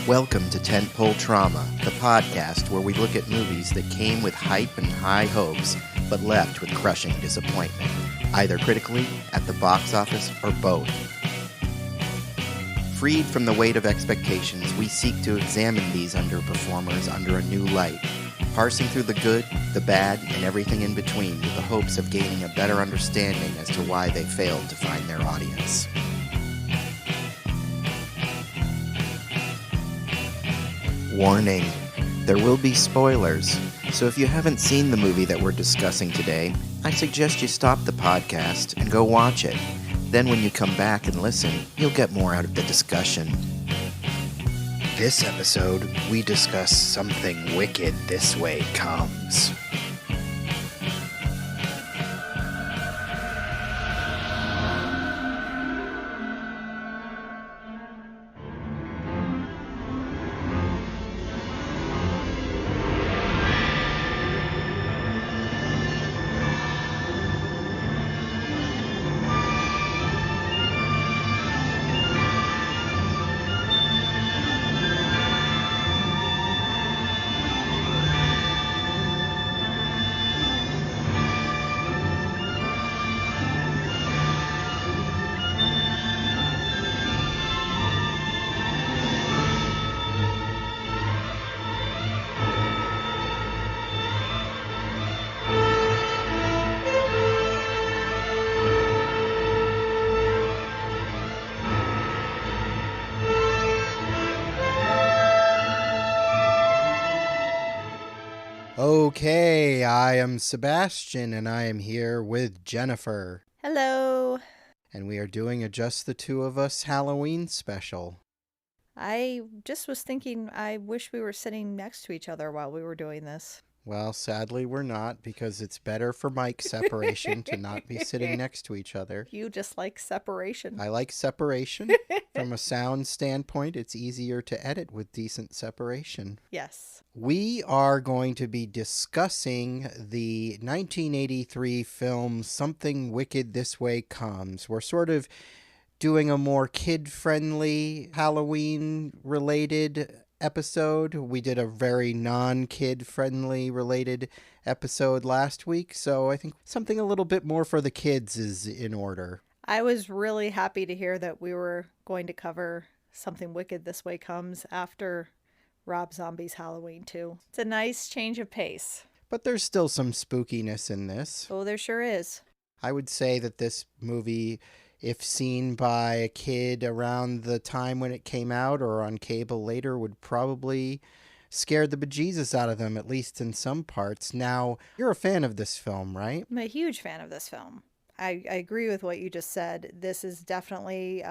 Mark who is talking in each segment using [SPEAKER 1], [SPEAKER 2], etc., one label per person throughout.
[SPEAKER 1] Welcome to Tentpole Trauma, the podcast where we look at movies that came with hype and high hopes, but left with crushing disappointment, either critically, at the box office, or both. Freed from the weight of expectations, we seek to examine these underperformers under a new light, parsing through the good, the bad, and everything in between with the hopes of gaining a better understanding as to why they failed to find their audience. Warning, there will be spoilers, so if you haven't seen the movie that we're discussing today, I suggest you stop the podcast and go watch it. Then when you come back and listen, you'll get more out of the discussion. This episode, we discuss Something Wicked This Way Comes. Okay, I am Sebastian, and I am here with Jennifer.
[SPEAKER 2] Hello.
[SPEAKER 1] And we are doing a Just the Two of Us Halloween special.
[SPEAKER 2] I just was thinking, I wish we were sitting next to each other while we were doing this.
[SPEAKER 1] Well, sadly we're not, because it's better for mic separation to not be sitting next to each other.
[SPEAKER 2] You just like separation.
[SPEAKER 1] I like separation. From a sound standpoint, it's easier to edit with decent separation.
[SPEAKER 2] Yes.
[SPEAKER 1] We are going to be discussing the 1983 film Something Wicked This Way Comes. We're sort of doing a more kid-friendly Halloween-related episode. We did a very non-kid-friendly related episode last week, so I think something a little bit more for the kids is in order.
[SPEAKER 2] I was really happy to hear that we were going to cover Something Wicked This Way Comes after Rob Zombie's Halloween 2. It's a nice change of pace.
[SPEAKER 1] But there's still some spookiness in this.
[SPEAKER 2] Oh, there sure is.
[SPEAKER 1] I would say that this movie, if seen by a kid around the time when it came out or on cable later, would probably scare the bejesus out of them, at least in some parts. Now, you're a fan of this film, right?
[SPEAKER 2] I'm a huge fan of this film. I agree with what you just said. This is definitely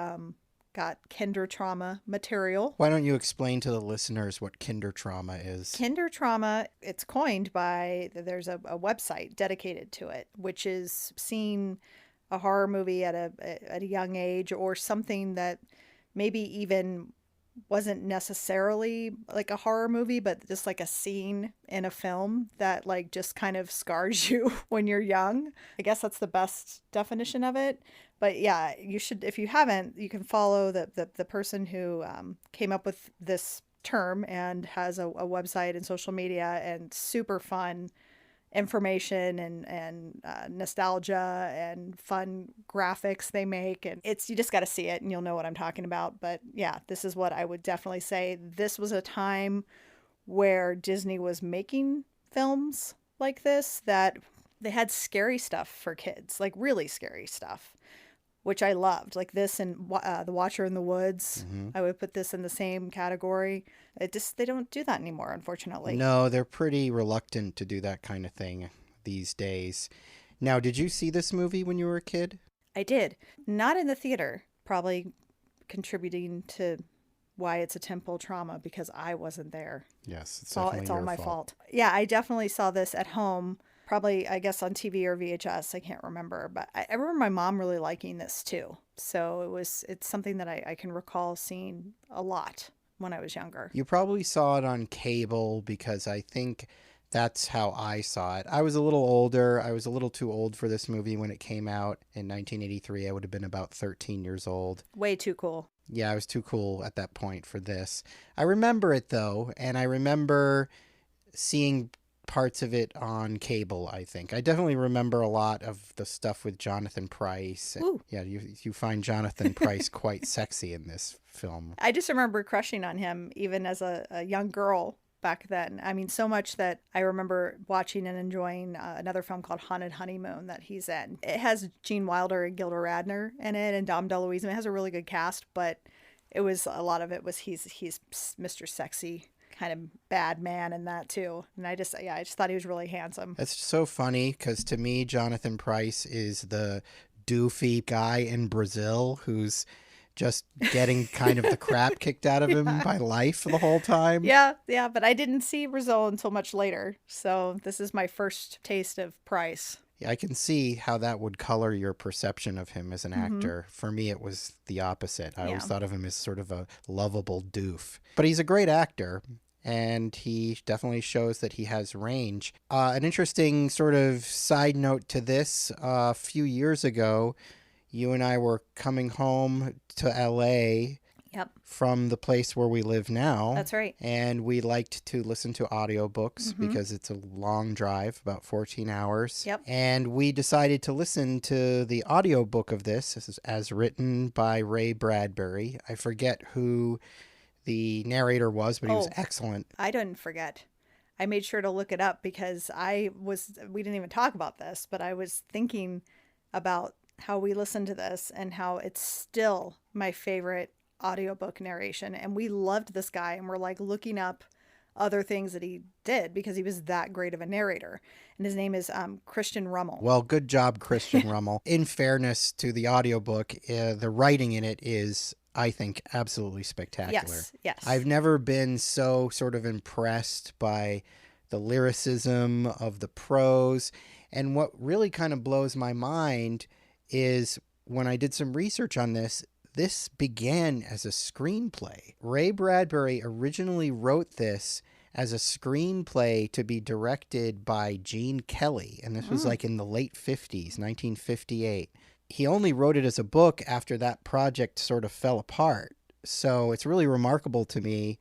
[SPEAKER 2] got kinder trauma material.
[SPEAKER 1] Why don't you explain to the listeners what kinder trauma is?
[SPEAKER 2] Kinder trauma, it's coined by, there's a website dedicated to it, which is seeing a horror movie at a young age, or something that maybe even wasn't necessarily like a horror movie, but just like a scene in a film that like just kind of scars you when you're young. I guess that's the best definition of it. But yeah, you should, if you haven't, you can follow the person who came up with this term and has a website and social media and super fun information and nostalgia and fun graphics they make, and you just got to see it and you'll know what I'm talking about. But yeah, this is what I would definitely say. This was a time where Disney was making films like this that they had scary stuff for kids, like really scary stuff, which I loved, like this and The Watcher in the Woods. Mm-hmm. I would put this in the same category. They don't do that anymore, unfortunately.
[SPEAKER 1] No, they're pretty reluctant to do that kind of thing these days. Now, did you see this movie when you were a kid?
[SPEAKER 2] I did. Not in the theater, probably contributing to why it's a Tentpole Trauma, because I wasn't there.
[SPEAKER 1] Yes, it's
[SPEAKER 2] all my fault. Yeah, I definitely saw this at home. Probably, I guess, on TV or VHS. I can't remember. But I remember my mom really liking this, too. So it's something that I can recall seeing a lot when I was younger.
[SPEAKER 1] You probably saw it on cable, because I think that's how I saw it. I was a little older. I was a little too old for this movie when it came out in 1983. I would have been about 13 years old.
[SPEAKER 2] Way too cool.
[SPEAKER 1] Yeah, I was too cool at that point for this. I remember it though, and I remember seeing parts of it on cable, I think. I definitely remember a lot of the stuff with Jonathan Pryce.
[SPEAKER 2] Ooh.
[SPEAKER 1] Yeah, you find Jonathan Pryce quite sexy in this film.
[SPEAKER 2] I just remember crushing on him even as a young girl back then. I mean, so much that I remember watching and enjoying another film called Haunted Honeymoon that he's in. It has Gene Wilder and Gilda Radner in it and Dom DeLuise. It has a really good cast, but it was a lot of it was he's Mr. Sexy kind of bad man in that too. And I just thought he was really handsome.
[SPEAKER 1] That's so funny because to me, Jonathan Pryce is the doofy guy in Brazil who's just getting kind of the crap kicked out of him by life the whole time.
[SPEAKER 2] Yeah, but I didn't see Brazil until much later. So this is my first taste of Pryce.
[SPEAKER 1] Yeah, I can see how that would color your perception of him as an actor. For me, it was the opposite. I always thought of him as sort of a lovable doof. But he's a great actor, and he definitely shows that he has range. An interesting sort of side note to this, a few years ago, you and I were coming home to L.A.
[SPEAKER 2] Yep.
[SPEAKER 1] from the place where we live now.
[SPEAKER 2] That's right.
[SPEAKER 1] And we liked to listen to audiobooks because it's a long drive, about 14 hours.
[SPEAKER 2] Yep.
[SPEAKER 1] And we decided to listen to the audiobook of this. This is as written by Ray Bradbury. I forget who the narrator was, but he was excellent.
[SPEAKER 2] I didn't forget. I made sure to look it up because we didn't even talk about this, but I was thinking about how we listened to this and how it's still my favorite audiobook narration. And we loved this guy and we're like looking up other things that he did because he was that great of a narrator. And his name is Christian Rummel.
[SPEAKER 1] Well, good job, Christian Rummel. In fairness to the audiobook, the writing in it is, I think, absolutely spectacular.
[SPEAKER 2] Yes.
[SPEAKER 1] I've never been so sort of impressed by the lyricism of the prose. And what really kind of blows my mind is when I did some research on this, this began as a screenplay. Ray Bradbury originally wrote this as a screenplay to be directed by Gene Kelly, and this was like in the late 50s, 1958. He only wrote it as a book after that project sort of fell apart. So it's really remarkable to me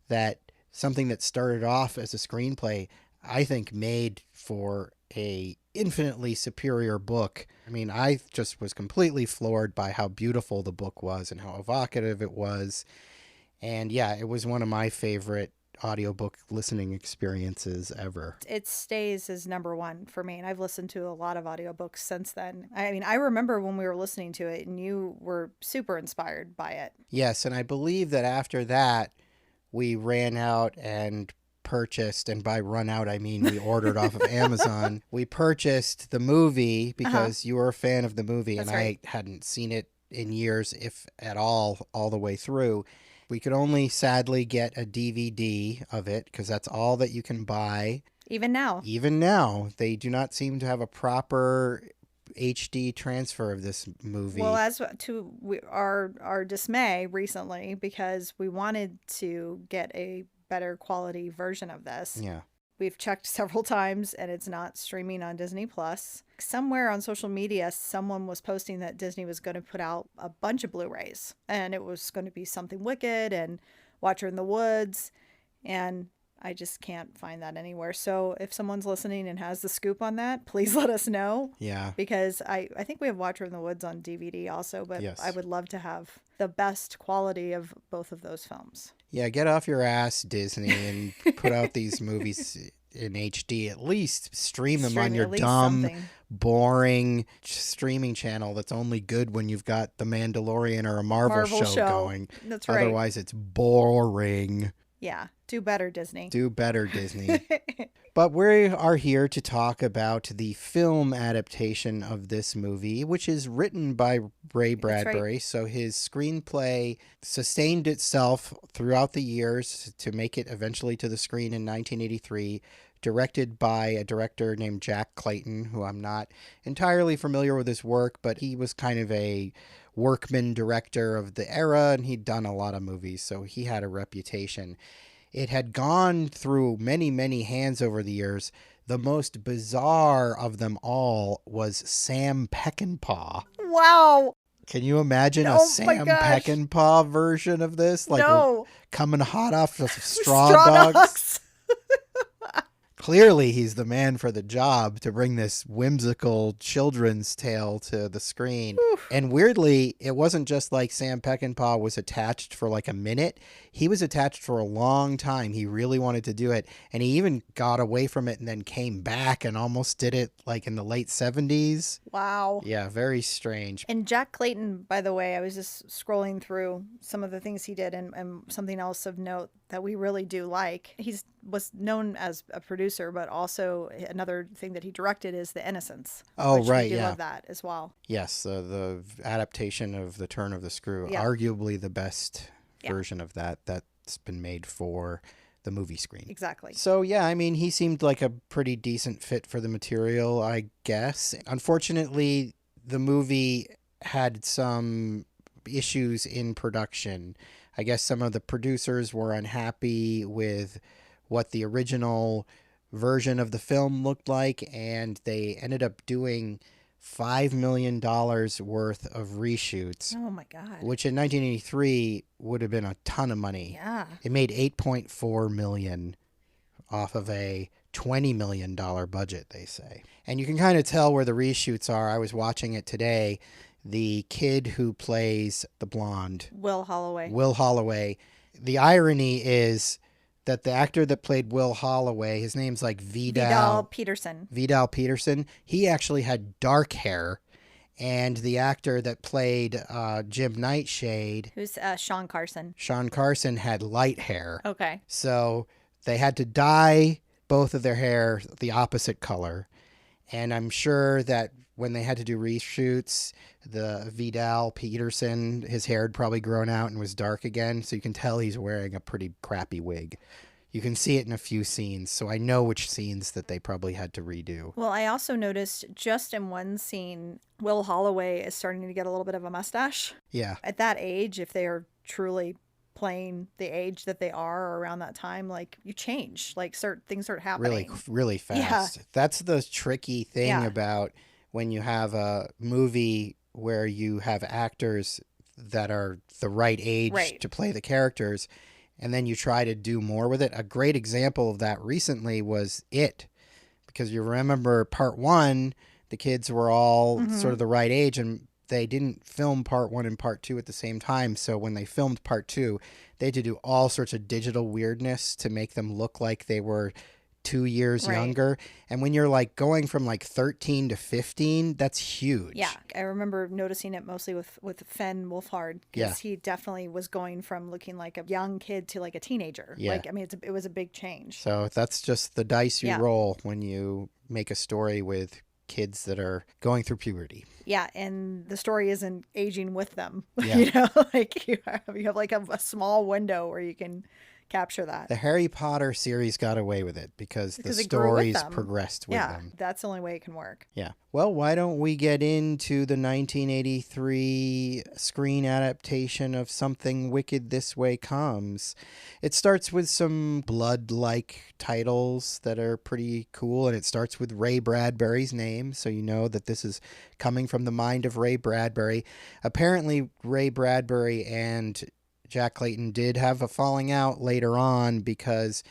[SPEAKER 1] that something that started off as a screenplay, I think, made for a infinitely superior book. I mean, I just was completely floored by how beautiful the book was and how evocative it was. And yeah, it was one of my favorite audiobook listening experiences ever.
[SPEAKER 2] It stays as number one for me. And I've listened to a lot of audiobooks since then. I mean, I remember when we were listening to it and you were super inspired by it.
[SPEAKER 1] Yes, and I believe that after that, we ran out and purchased, and by run out I mean we ordered off of Amazon. We purchased the movie because you were a fan of the movie.
[SPEAKER 2] That's
[SPEAKER 1] and
[SPEAKER 2] right.
[SPEAKER 1] I hadn't seen it in years, if at all the way through. We could only sadly get a DVD of it because that's all that you can buy.
[SPEAKER 2] Even now,
[SPEAKER 1] they do not seem to have a proper HD transfer of this movie.
[SPEAKER 2] well, as to our dismay recently, because we wanted to get a better quality version of this.
[SPEAKER 1] Yeah.
[SPEAKER 2] We've checked several times and it's not streaming on Disney Plus. Somewhere on social media, someone was posting that Disney was going to put out a bunch of Blu-rays and it was going to be Something Wicked and Watcher in the Woods. And I just can't find that anywhere. So if someone's listening and has the scoop on that, please let us know.
[SPEAKER 1] Yeah.
[SPEAKER 2] Because I think we have Watcher in the Woods on DVD also, but
[SPEAKER 1] Yes.
[SPEAKER 2] I would love to have the best quality of both of those films.
[SPEAKER 1] Yeah, get off your ass, Disney, and put out these movies in HD. At least stream them on your dumb, boring streaming channel that's only good when you've got The Mandalorian or a Marvel show going.
[SPEAKER 2] That's right.
[SPEAKER 1] Otherwise, it's boring.
[SPEAKER 2] Yeah, do better, Disney.
[SPEAKER 1] Do better, Disney. But we are here to talk about the film adaptation of this movie, which is written by Ray Bradbury. Right. So his screenplay sustained itself throughout the years to make it eventually to the screen in 1983, directed by a director named Jack Clayton, who I'm not entirely familiar with his work, but he was kind of a workman director of the era, and he'd done a lot of movies, so he had a reputation. It had gone through many, many hands over the years. The most bizarre of them all was Sam Peckinpah.
[SPEAKER 2] Wow.
[SPEAKER 1] Can you imagine a
[SPEAKER 2] Oh my
[SPEAKER 1] Sam
[SPEAKER 2] gosh.
[SPEAKER 1] Peckinpah version of this? Like
[SPEAKER 2] No.
[SPEAKER 1] coming hot off of straw
[SPEAKER 2] Straw
[SPEAKER 1] dogs?
[SPEAKER 2] dogs.
[SPEAKER 1] Clearly, he's the man for the job to bring this whimsical children's tale to the screen.
[SPEAKER 2] Oof.
[SPEAKER 1] And weirdly, it wasn't just like Sam Peckinpah was attached for like a minute. He was attached for a long time. He really wanted to do it. And he even got away from it and then came back and almost did it like in the late 70s.
[SPEAKER 2] Wow.
[SPEAKER 1] Yeah, very strange.
[SPEAKER 2] And Jack Clayton, by the way, I was just scrolling through some of the things he did, and something else of note that we really do like. He was known as a producer, but also another thing that he directed is The Innocents.
[SPEAKER 1] Oh,
[SPEAKER 2] which
[SPEAKER 1] right,
[SPEAKER 2] we do
[SPEAKER 1] yeah.
[SPEAKER 2] love that as well.
[SPEAKER 1] Yes, the adaptation of The Turn of the Screw,
[SPEAKER 2] Yeah.
[SPEAKER 1] arguably the best
[SPEAKER 2] Yeah.
[SPEAKER 1] version of that's been made for the movie screen.
[SPEAKER 2] Exactly.
[SPEAKER 1] So, yeah, I mean, he seemed like a pretty decent fit for the material, I guess. Unfortunately, the movie had some issues in production. I guess some of the producers were unhappy with what the original version of the film looked like, and they ended up doing $5 million worth of reshoots,
[SPEAKER 2] Oh my God.
[SPEAKER 1] which in 1983 would have been a ton of money.
[SPEAKER 2] Yeah.
[SPEAKER 1] It made $8.4 million off of a $20 million budget, they say. And you can kind of tell where the reshoots are. I was watching it today. The kid who plays the blonde,
[SPEAKER 2] Will Holloway.
[SPEAKER 1] Will Holloway, the irony is that the actor that played Will Holloway, his name's like
[SPEAKER 2] Vidal Peterson.
[SPEAKER 1] Vidal Peterson, he actually had dark hair. And the actor that played Jim Nightshade,
[SPEAKER 2] Who's Sean Carson.
[SPEAKER 1] Sean Carson, had light hair.
[SPEAKER 2] Okay.
[SPEAKER 1] So they had to dye both of their hair the opposite color. And I'm sure that when they had to do reshoots, the Vidal Peterson, his hair had probably grown out and was dark again. So you can tell he's wearing a pretty crappy wig. You can see it in a few scenes. So I know which scenes that they probably had to redo.
[SPEAKER 2] Well, I also noticed just in one scene, Will Holloway is starting to get a little bit of a mustache.
[SPEAKER 1] Yeah.
[SPEAKER 2] At that age, if they are truly playing the age that they are around that time, like you change, like certain things start happening.
[SPEAKER 1] Really fast. That's the tricky thing
[SPEAKER 2] Yeah.
[SPEAKER 1] about when you have a movie where you have actors that are the right age
[SPEAKER 2] Right.
[SPEAKER 1] to play the characters, and then you try to do more with it. A great example of that recently was It, because you remember part one, the kids were all sort of the right age, and they didn't film part one and part two at the same time. So when they filmed part two, they had to do all sorts of digital weirdness to make them look like they were 2 years
[SPEAKER 2] Right.
[SPEAKER 1] younger. And when you're like going from like 13 to 15, that's huge.
[SPEAKER 2] Yeah, I remember noticing it mostly with Fenn Wolfhard,
[SPEAKER 1] Yeah.
[SPEAKER 2] because he definitely was going from looking like a young kid to like a teenager.
[SPEAKER 1] Yeah.
[SPEAKER 2] Like, I mean, it was a big change.
[SPEAKER 1] So that's just the dice you
[SPEAKER 2] Yeah.
[SPEAKER 1] roll when you make a story with kids that are going through puberty.
[SPEAKER 2] Yeah, and the story isn't aging with them.
[SPEAKER 1] Yeah.
[SPEAKER 2] You know, like you have like a small window where you can capture that.
[SPEAKER 1] The Harry Potter series got away with it because the
[SPEAKER 2] Because it grew with
[SPEAKER 1] stories
[SPEAKER 2] them.
[SPEAKER 1] progressed with
[SPEAKER 2] Yeah,
[SPEAKER 1] them.
[SPEAKER 2] that's the only way it can work.
[SPEAKER 1] Yeah. Well, why don't we get into the 1983 screen adaptation of Something Wicked This Way Comes? It starts with some blood-like titles that are pretty cool, and it starts with Ray Bradbury's name, so you know that this is coming from the mind of Ray Bradbury. Apparently, Ray Bradbury and Jack Clayton did have a falling out later on because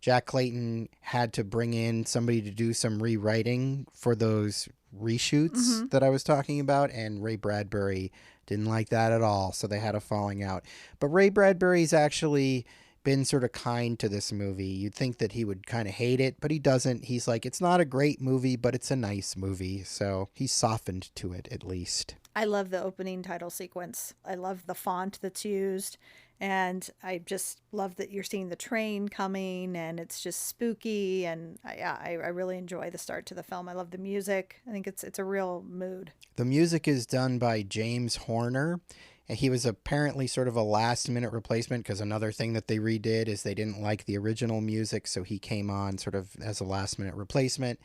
[SPEAKER 1] Jack Clayton had to bring in somebody to do some rewriting for those reshoots that I was talking about, and Ray Bradbury didn't like that at all, so they had a falling out. But Ray Bradbury's actually been sort of kind to this movie. You'd think that he would kind of hate it, but he doesn't. He's like, it's not a great movie, but it's a nice movie, so he's softened to it at least.
[SPEAKER 2] I love the opening title sequence. I love the font that's used. And I just love that you're seeing the train coming, and it's just spooky. And I really enjoy the start to the film. I love the music. I think it's a real mood.
[SPEAKER 1] The music is done by James Horner. And he was apparently sort of a last-minute replacement because another thing that they redid is they didn't like the original music, so he came on sort of as a last-minute replacement.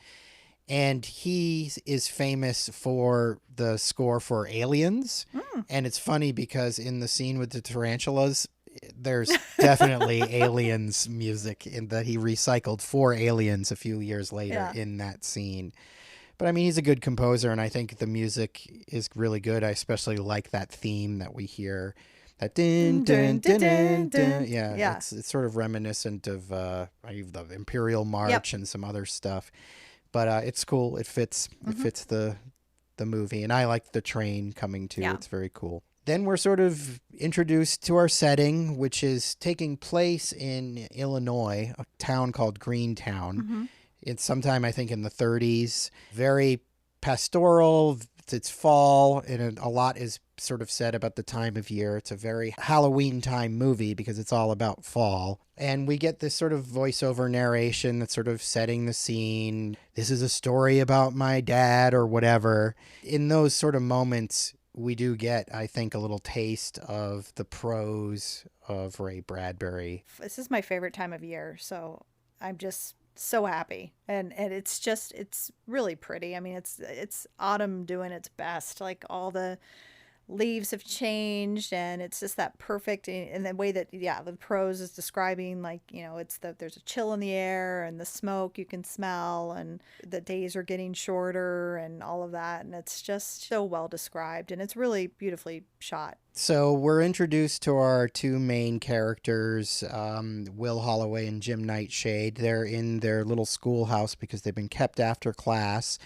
[SPEAKER 1] And he is famous for the score for Aliens. And it's funny because in the scene with the tarantulas, there's definitely Aliens music in that he recycled for Aliens a few years later
[SPEAKER 2] Yeah.
[SPEAKER 1] in that scene. But I mean, he's a good composer, and I think the music is really good. I especially like that theme that we hear. That din din
[SPEAKER 2] Dun, dun,
[SPEAKER 1] din
[SPEAKER 2] dun,
[SPEAKER 1] din din.
[SPEAKER 2] dun.
[SPEAKER 1] Yeah,
[SPEAKER 2] Yeah.
[SPEAKER 1] it's sort of reminiscent of the Imperial
[SPEAKER 2] Yep.
[SPEAKER 1] March and some other stuff. But it's cool. It
[SPEAKER 2] Hmm.
[SPEAKER 1] fits the movie, and I like the train coming too.
[SPEAKER 2] Yeah.
[SPEAKER 1] It's very cool. Then we're sort of introduced to our setting, which is taking place in Illinois, a town called Greentown.
[SPEAKER 2] Hmm.
[SPEAKER 1] It's sometime, I think, in the 30s. Very pastoral. It's fall, and a lot is sort of said about the time of year. It's a very Halloween time movie because it's all about fall. And we get this sort of voiceover narration that's sort of setting the scene. This is a story about my dad or whatever. In those sort of moments, we do get, I think, a little taste of the prose of Ray Bradbury.
[SPEAKER 2] This is my favorite time of year, so I'm just so happy. And it's really pretty. I mean, it's autumn doing its best. Like all the leaves have changed, and it's just that perfect in the way that, yeah, the prose is describing, like, there's a chill in the air, and the smoke you can smell, and the days are getting shorter and all of that, and it's just so well described, and it's really beautifully shot.
[SPEAKER 1] So we're introduced to our two main characters, Will Holloway and Jim Nightshade. They're in their little schoolhouse because they've been kept after class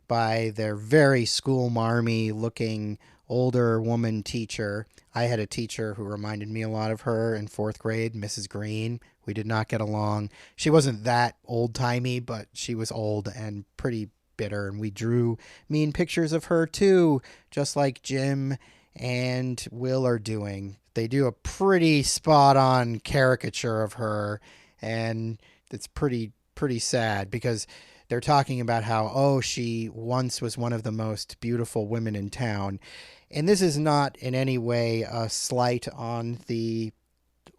[SPEAKER 1] by their very school marmy looking older woman teacher. I had a teacher who reminded me a lot of her in fourth grade, Mrs. Green. We did not get along. She wasn't that old timey, but she was old and pretty bitter, and we drew mean pictures of her too, just like Jim and Will are doing. They do a pretty spot on caricature of her, and it's pretty sad because they're talking about how, oh, she once was one of the most beautiful women in town. And this is not in any way a slight on the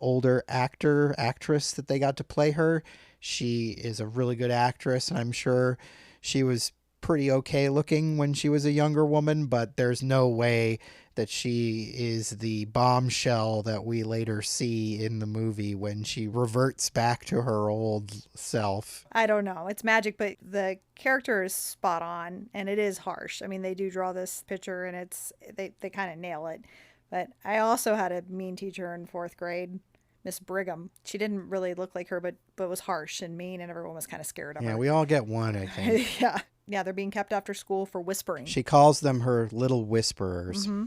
[SPEAKER 1] older actress that they got to play her. She is a really good actress, and I'm sure she was pretty okay looking when she was a younger woman, but there's no way that she is the bombshell that we later see in the movie when she reverts back to her old self.
[SPEAKER 2] I don't know. It's magic, but the character is spot on, and it is harsh. I mean, they do draw this picture, and they kind of nail it. But I also had a mean teacher in fourth grade, Miss Brigham. She didn't really look like her, but was harsh and mean, and everyone was kind of scared of
[SPEAKER 1] Yeah,
[SPEAKER 2] her.
[SPEAKER 1] we all get one, I think.
[SPEAKER 2] Yeah. Yeah, they're being kept after school for whispering.
[SPEAKER 1] She calls them her little whisperers.
[SPEAKER 2] Hmm.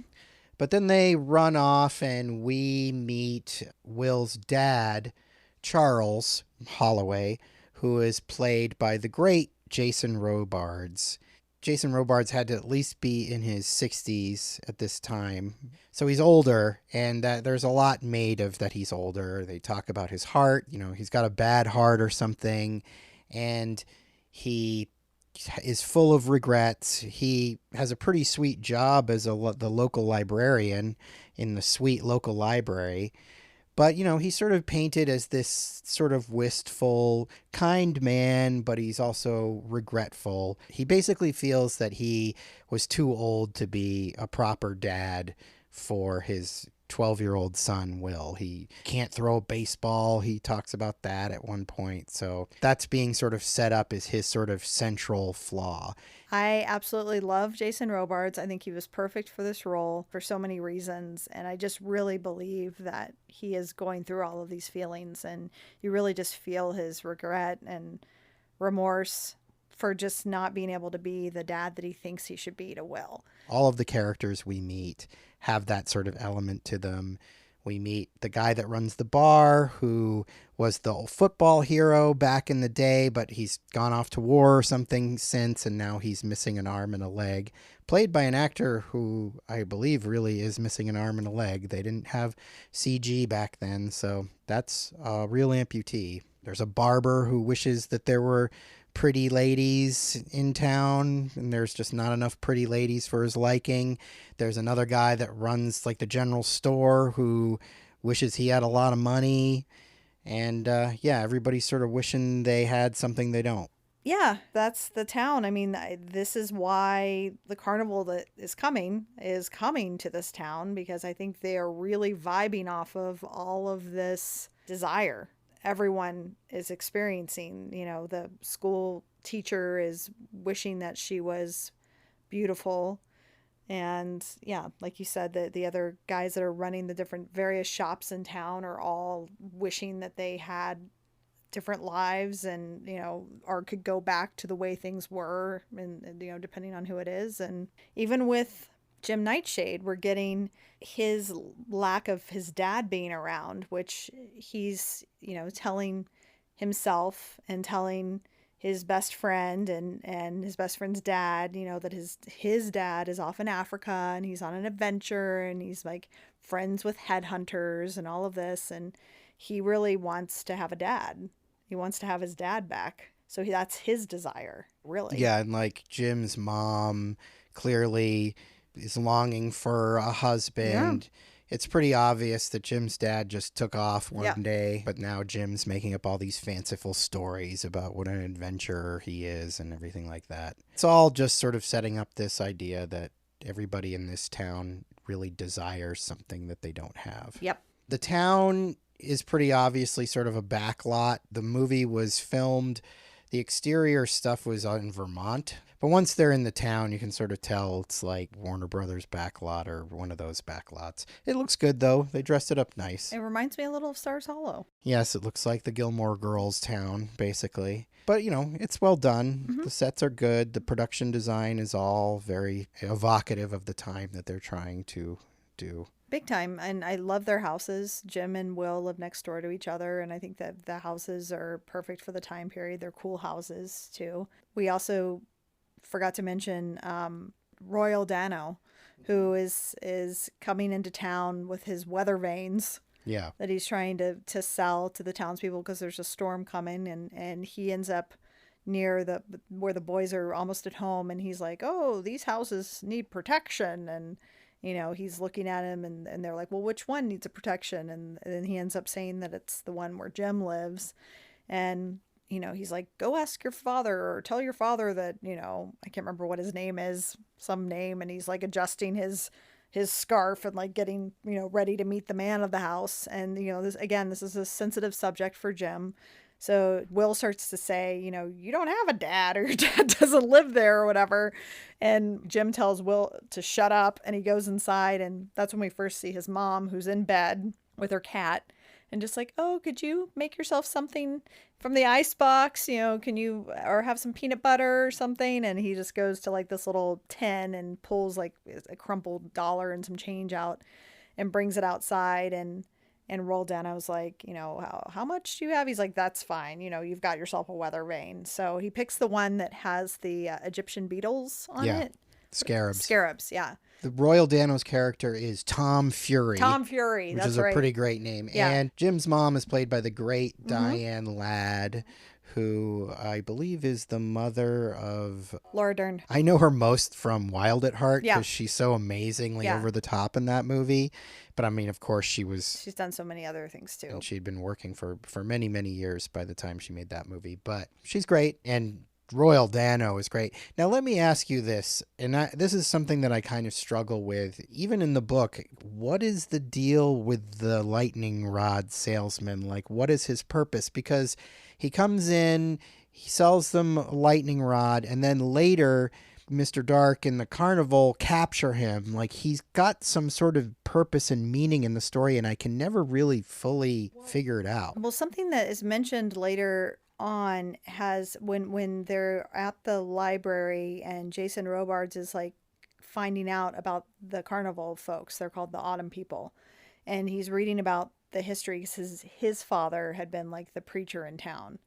[SPEAKER 1] But then they run off, and we meet Will's dad, Charles Holloway, who is played by the great Jason Robards. Jason Robards had to at least be in his 60s at this time. So he's older, and there's a lot made of that he's older. They talk about his heart. He's got a bad heart or something, and he is full of regrets. He has a pretty sweet job as the local librarian in the sweet local library. But, he's sort of painted as this sort of wistful, kind man, but he's also regretful. He basically feels that he was too old to be a proper dad for his 12-year-old son, Will. He can't throw a baseball. He talks about that at one point. So that's being sort of set up as his sort of central flaw.
[SPEAKER 2] I absolutely love Jason Robards. I think he was perfect for this role for so many reasons. And I just really believe that he is going through all of these feelings. And you really just feel his regret and remorse for just not being able to be the dad that he thinks he should be to Will.
[SPEAKER 1] All of the characters we meet have that sort of element to them. We meet the guy that runs the bar, who was the football hero back in the day, but he's gone off to war or something since, and now he's missing an arm and a leg, played by an actor who I believe really is missing an arm and a leg. They didn't have CG back then, so that's a real amputee. There's a barber who wishes that there were pretty ladies in town, and there's just not enough pretty ladies for his liking. There's another guy that runs like the general store who wishes he had a lot of money. And yeah, everybody's sort of wishing they had something they don't.
[SPEAKER 2] Yeah, that's the town. I mean, this is why the carnival that is coming to this town, because I think they are really vibing off of all of this desire. everyone is experiencing. You know, the school teacher is wishing that she was beautiful. And yeah, like you said, the other guys that are running the different various shops in town are all wishing that they had different lives and, you know, or could go back to the way things were, and you know, depending on who it is. And even with Jim Nightshade, we're getting his lack of his dad being around, which he's, you know, telling himself and telling his best friend and his best friend's dad, you know, that his dad is off in Africa and he's on an adventure and he's like friends with headhunters and all of this, and he really wants to have a dad. He wants to have his dad back. So that's his desire, really.
[SPEAKER 1] Yeah, and like Jim's mom clearly is longing for a husband. Yeah. It's pretty obvious that Jim's dad just took off one day, but now Jim's making up all these fanciful stories about what an adventurer he is and everything like that. It's all just sort of setting up this idea that everybody in this town really desires something that they don't have.
[SPEAKER 2] Yep.
[SPEAKER 1] The town is pretty obviously sort of a backlot. The movie was filmed, the exterior stuff was in Vermont. But once they're in the town, you can sort of tell it's like Warner Brothers backlot or one of those backlots. It looks good, though. They dressed it up nice.
[SPEAKER 2] It reminds me a little of Stars Hollow.
[SPEAKER 1] Yes, it looks like the Gilmore Girls town, basically. But, you know, it's well done. Mm-hmm. The sets are good. The production design is all very evocative of the time that they're trying to do.
[SPEAKER 2] Big time. And I love their houses. Jim and Will live next door to each other, and I think that the houses are perfect for the time period. They're cool houses, too. We also forgot to mention Royal Dano, who is coming into town with his weather vanes.
[SPEAKER 1] Yeah.
[SPEAKER 2] That he's trying to sell to the townspeople because there's a storm coming, and he ends up near where the boys are almost at home, and he's like, oh, these houses need protection, and you know, he's looking at him and they're like, well, which one needs a protection? And then he ends up saying that it's the one where Jim lives. And, you know, he's like, go ask your father or tell your father that, you know, I can't remember what his name is, some name. And he's like adjusting his scarf and like getting, you know, ready to meet the man of the house. And, you know, this is a sensitive subject for Jim. So Will starts to say, you know, you don't have a dad, or your dad doesn't live there or whatever. And Jim tells Will to shut up, and he goes inside. And that's when we first see his mom, who's in bed with her cat, and just like, oh, could you make yourself something from the icebox? You know, can you, or have some peanut butter or something? And he just goes to like this little tin and pulls like a crumpled dollar and some change out and brings it outside. And Roll Dano's like, you know, how much do you have? He's like, that's fine. You know, you've got yourself a weather vane. So he picks the one that has the Egyptian beetles on it.
[SPEAKER 1] Scarabs.
[SPEAKER 2] Scarabs, yeah.
[SPEAKER 1] The Royal Dano's character is Tom Fury.
[SPEAKER 2] Tom Fury,
[SPEAKER 1] which
[SPEAKER 2] that's
[SPEAKER 1] is a pretty great name.
[SPEAKER 2] Yeah.
[SPEAKER 1] And Jim's mom is played by the great Diane Ladd, who I believe is the mother of
[SPEAKER 2] Laura Dern.
[SPEAKER 1] I know her most from Wild at Heart because
[SPEAKER 2] Yeah.
[SPEAKER 1] she's so amazingly over the top in that movie. But I mean, of course, she's
[SPEAKER 2] done so many other things too.
[SPEAKER 1] And she'd been working for many, many years by the time she made that movie. But she's great. And Royal Dano is great. Now, let me ask you this. And this is something that I kind of struggle with. Even in the book, what is the deal with the lightning rod salesman? Like, what is his purpose? Because he comes in, he sells them a lightning rod, and then later Mr. Dark and the carnival capture him. Like, he's got some sort of purpose and meaning in the story, and I can never really fully figure it out.
[SPEAKER 2] Well, something that is mentioned later on has when they're at the library and Jason Robards is like finding out about the carnival folks. They're called the Autumn People. And he's reading about the history because his father had been like the preacher in town.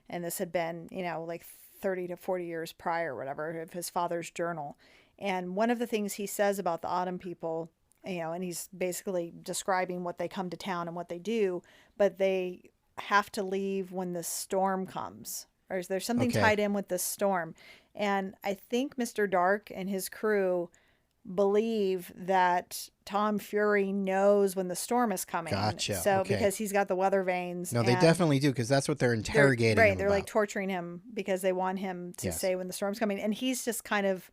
[SPEAKER 2] And this had been, you know, like 30 to 40 years prior, whatever, of his father's journal. And one of the things he says about the Autumn People, you know, and he's basically describing what they come to town and what they do, but they have to leave when the storm comes, or is there something tied in with the storm? And I think Mr. Dark and his crew believe that Tom Fury knows when the storm is coming.
[SPEAKER 1] Gotcha.
[SPEAKER 2] So because he's got the weather vanes.
[SPEAKER 1] No, they definitely do, because that's what they're interrogating him
[SPEAKER 2] they're
[SPEAKER 1] about.
[SPEAKER 2] like torturing him because they want him to say when the storm's coming, and he's just kind of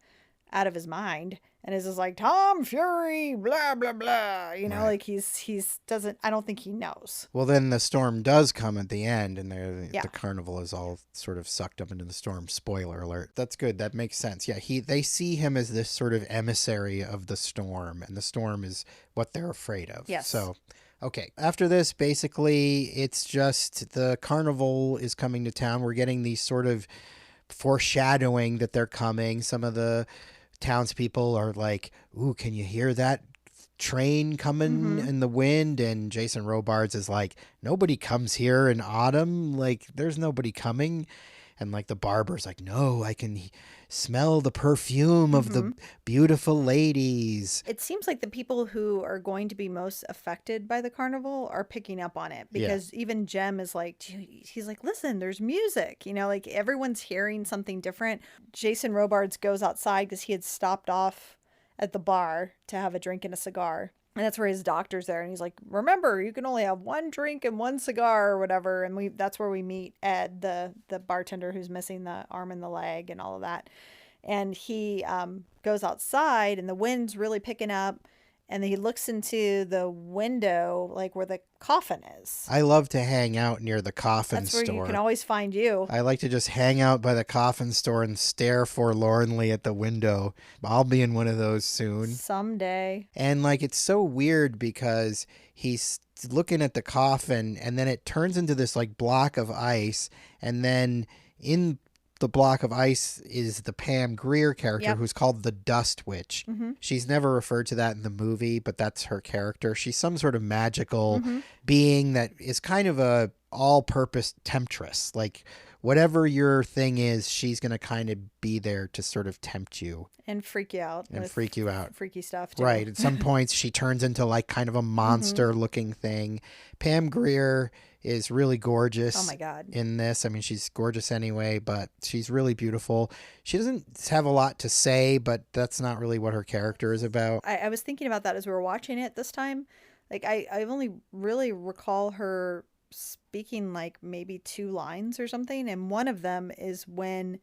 [SPEAKER 2] out of his mind. and is just like Tom Fury, blah blah blah.
[SPEAKER 1] Right.
[SPEAKER 2] Like he's doesn't. I don't think he knows.
[SPEAKER 1] Well, then the storm does come at the end, and
[SPEAKER 2] Yeah.
[SPEAKER 1] the carnival is all sort of sucked up into the storm. Spoiler alert. That's good. That makes sense. Yeah, they see him as this sort of emissary of the storm, and the storm is what they're afraid of.
[SPEAKER 2] Yes.
[SPEAKER 1] So, okay. After this, basically, it's just the carnival is coming to town. We're getting these sort of foreshadowing that they're coming. Some of the townspeople are like, "Ooh, can you hear that train coming in the wind?" And Jason Robards is like, "Nobody comes here in autumn. Like, there's nobody coming." And like the barber's like, "No, I can smell the perfume of the beautiful ladies."
[SPEAKER 2] It seems like the people who are going to be most affected by the carnival are picking up on it, because even Jem is like, he's like, "Listen, there's music." Like everyone's hearing something different. Jason Robards goes outside because he had stopped off at the bar to have a drink and a cigar. And that's where his doctor's there. And he's like, "Remember, you can only have one drink and one cigar," or whatever. And that's where we meet Ed, the bartender who's missing the arm and the leg and all of that. And he goes outside, and the wind's really picking up. And he looks into the window, like where the coffin is.
[SPEAKER 1] I love to hang out near the coffin store.
[SPEAKER 2] That's where you can always find you.
[SPEAKER 1] I like to just hang out by the coffin store and stare forlornly at the window. I'll be in one of those soon.
[SPEAKER 2] Someday.
[SPEAKER 1] And like, it's so weird because he's looking at the coffin, and then it turns into this like block of ice, and then in the block of ice is the Pam Grier character, who's called the Dust Witch. She's never referred to that in the movie, but that's her character. She's some sort of magical being that is kind of a all-purpose temptress. Like, whatever your thing is, she's going to kind of be there to sort of tempt you.
[SPEAKER 2] And freak you out.
[SPEAKER 1] And freak you out.
[SPEAKER 2] Freaky stuff, too.
[SPEAKER 1] Right. At some points, she turns into like kind of a monster-looking thing. Pam Grier is really gorgeous.
[SPEAKER 2] Oh my God.
[SPEAKER 1] In this. I mean, she's gorgeous anyway, but she's really beautiful. She doesn't have a lot to say, but that's not really what her character is about.
[SPEAKER 2] I was thinking about that as we were watching it this time. Like, I only really recall her speaking like maybe 2 lines or something, and one of them is when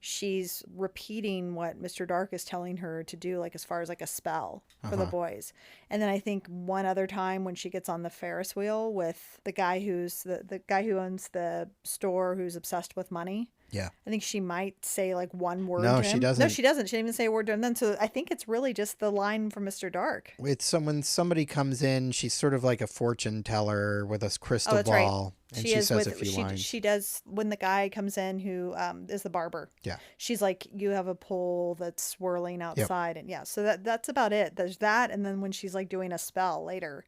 [SPEAKER 2] she's repeating what Mr. Dark is telling her to do, like as far as like a spell for the boys. And then I think one other time when she gets on the Ferris wheel with the guy who's the guy who owns the store, who's obsessed with money.
[SPEAKER 1] Yeah.
[SPEAKER 2] I think she might say like one word
[SPEAKER 1] No,
[SPEAKER 2] to him.
[SPEAKER 1] she doesn't.
[SPEAKER 2] No, she doesn't. She didn't even say a word to him then. So I think it's really just the line from Mr. Dark.
[SPEAKER 1] It's when somebody comes in, she's sort of like a fortune teller with a crystal
[SPEAKER 2] that's
[SPEAKER 1] ball.
[SPEAKER 2] Right.
[SPEAKER 1] And she says a few lines.
[SPEAKER 2] She does, when the guy comes in who is the barber.
[SPEAKER 1] Yeah.
[SPEAKER 2] She's like, "You have a pole that's swirling outside." And yeah, so that's about it. There's that. And then when she's like doing a spell later.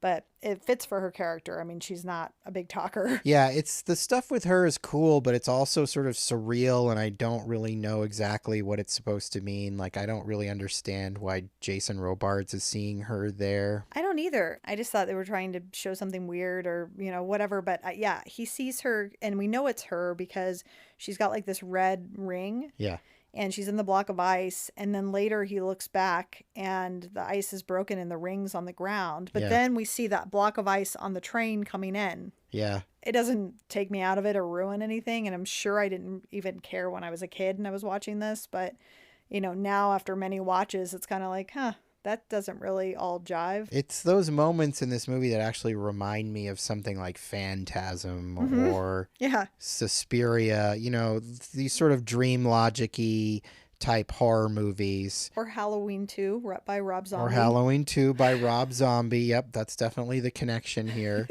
[SPEAKER 2] But it fits for her character. I mean, she's not a big talker.
[SPEAKER 1] Yeah, it's the stuff with her is cool, but it's also sort of surreal, and I don't really know exactly what it's supposed to mean. Like, I don't really understand why Jason Robards is seeing her there.
[SPEAKER 2] I don't either. I just thought they were trying to show something weird or, whatever. But yeah, he sees her, and we know it's her because she's got like this red ring.
[SPEAKER 1] Yeah.
[SPEAKER 2] And she's in the block of ice. And then later he looks back and the ice is broken and the ring's on the ground. But then we see that block of ice on the train coming in.
[SPEAKER 1] Yeah.
[SPEAKER 2] It doesn't take me out of it or ruin anything. And I'm sure I didn't even care when I was a kid and I was watching this. But, now after many watches, it's kind of like, that doesn't really all jive.
[SPEAKER 1] It's those moments in this movie that actually remind me of something like Phantasm or Suspiria, these sort of dream logic-y type horror movies.
[SPEAKER 2] Or Halloween 2 by Rob Zombie.
[SPEAKER 1] Or Halloween 2 by Rob Zombie. Yep, that's definitely the connection here.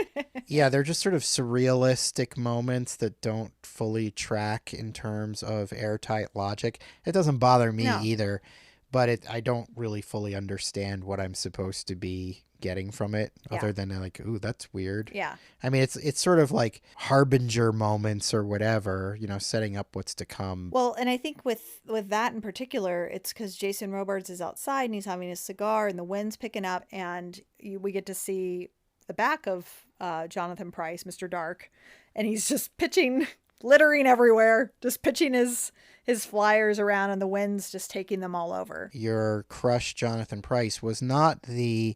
[SPEAKER 1] Yeah, they're just sort of surrealistic moments that don't fully track in terms of airtight logic. It doesn't bother me either. But I don't really fully understand what I'm supposed to be getting from it other than like, ooh, that's weird.
[SPEAKER 2] Yeah.
[SPEAKER 1] I mean, it's sort of like harbinger moments or whatever, setting up what's to come.
[SPEAKER 2] Well, and I think with that in particular, it's because Jason Robards is outside and he's having a cigar and the wind's picking up and we get to see the back of Jonathan Pryce, Mr. Dark, and he's just pitching, littering everywhere, just pitching his flyers around and the wind's just taking them all over.
[SPEAKER 1] Your crush, Jonathan Pryce, was not the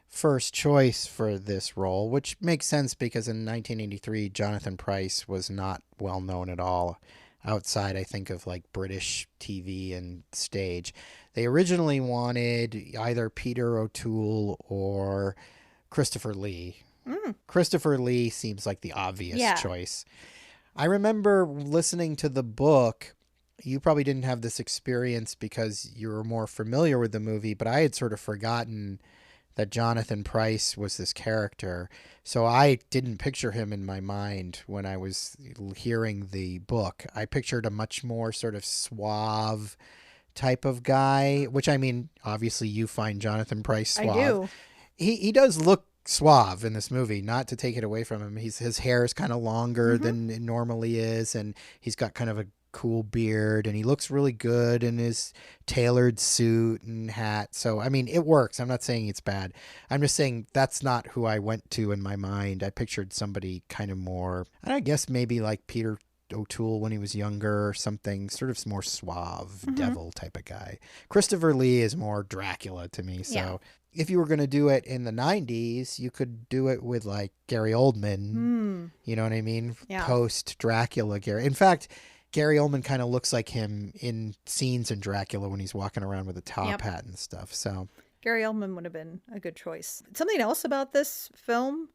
[SPEAKER 1] first choice for this role, which makes sense because in 1983, Jonathan Pryce was not well known at all. outside, I think, of like British TV and stage. They originally wanted either Peter O'Toole or Christopher Lee. Christopher Lee seems like the obvious choice. I remember listening to the book. You probably didn't have this experience because you were more familiar with the movie, but I had sort of forgotten that Jonathan Pryce was this character. So I didn't picture him in my mind when I was hearing the book. I pictured a much more sort of suave type of guy, which, I mean, obviously you find Jonathan Pryce suave.
[SPEAKER 2] I do.
[SPEAKER 1] He does look suave in this movie, not to take it away from him. His hair is kind of longer than it normally is, and he's got kind of a cool beard, and he looks really good in his tailored suit and hat. So, I mean, it works. I'm not saying it's bad. I'm just saying that's not who I went to in my mind. I pictured somebody kind of more, I guess maybe like Peter O'Toole when he was younger or something, sort of more suave devil type of guy. Christopher Lee is more Dracula to me. So if you were going to do it in the 90s, you could do it with like Gary Oldman. You know what I mean?
[SPEAKER 2] Yeah.
[SPEAKER 1] Post Dracula Gary. In fact, Gary Oldman kind of looks like him in scenes in Dracula when he's walking around with a top hat and stuff. So
[SPEAKER 2] Gary Oldman would have been a good choice. Something else about this film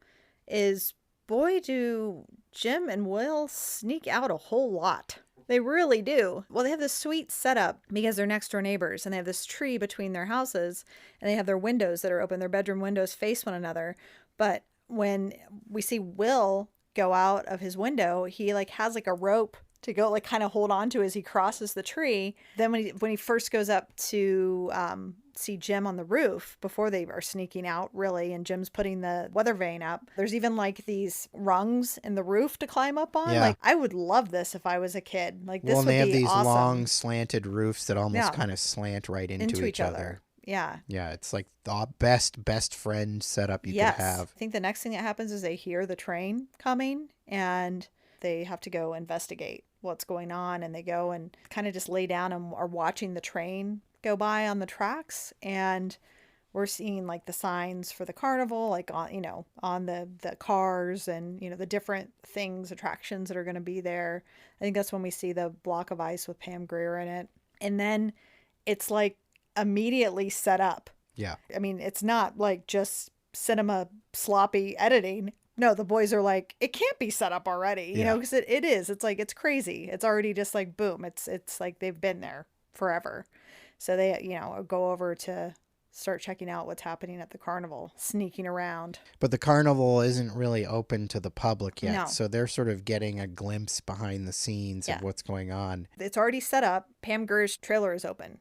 [SPEAKER 2] is, boy, do Jim and Will sneak out a whole lot. They really do. Well, they have this sweet setup because they're next door neighbors, and they have this tree between their houses, and they have their windows that are open. Their bedroom windows face one another. But when we see Will go out of his window, he like has like a rope to go like kind of hold on to as he crosses the tree. Then when he first goes up to see Jim on the roof before they are sneaking out, really, and Jim's putting the weather vane up, there's even like these rungs in the roof to climb up on. Like, I would love this if I was a kid. Like, this would be awesome.
[SPEAKER 1] Well, they have these long slanted roofs that almost kind of slant right into each other.
[SPEAKER 2] Yeah.
[SPEAKER 1] Yeah, it's like the best friend setup you could have.
[SPEAKER 2] I think the next thing that happens is they hear the train coming and they have to go investigate what's going on, and they go and kind of just lay down and are watching the train go by on the tracks, and we're seeing like the signs for the carnival, like on the cars, and the different attractions that are going to be there. I think that's when we see the block of ice with Pam Grier in it, and then it's like immediately set up.
[SPEAKER 1] Yeah,
[SPEAKER 2] I mean, it's not like just cinema sloppy editing. No, the boys are like, it can't be set up already, because it is. It's like, it's crazy. It's already just like, boom. It's like they've been there forever. So they, go over to start checking out what's happening at the carnival, sneaking around.
[SPEAKER 1] But the carnival isn't really open to the public yet.
[SPEAKER 2] No.
[SPEAKER 1] So they're sort of getting a glimpse behind the scenes of what's going on.
[SPEAKER 2] It's already set up. Pam Grier's trailer is open.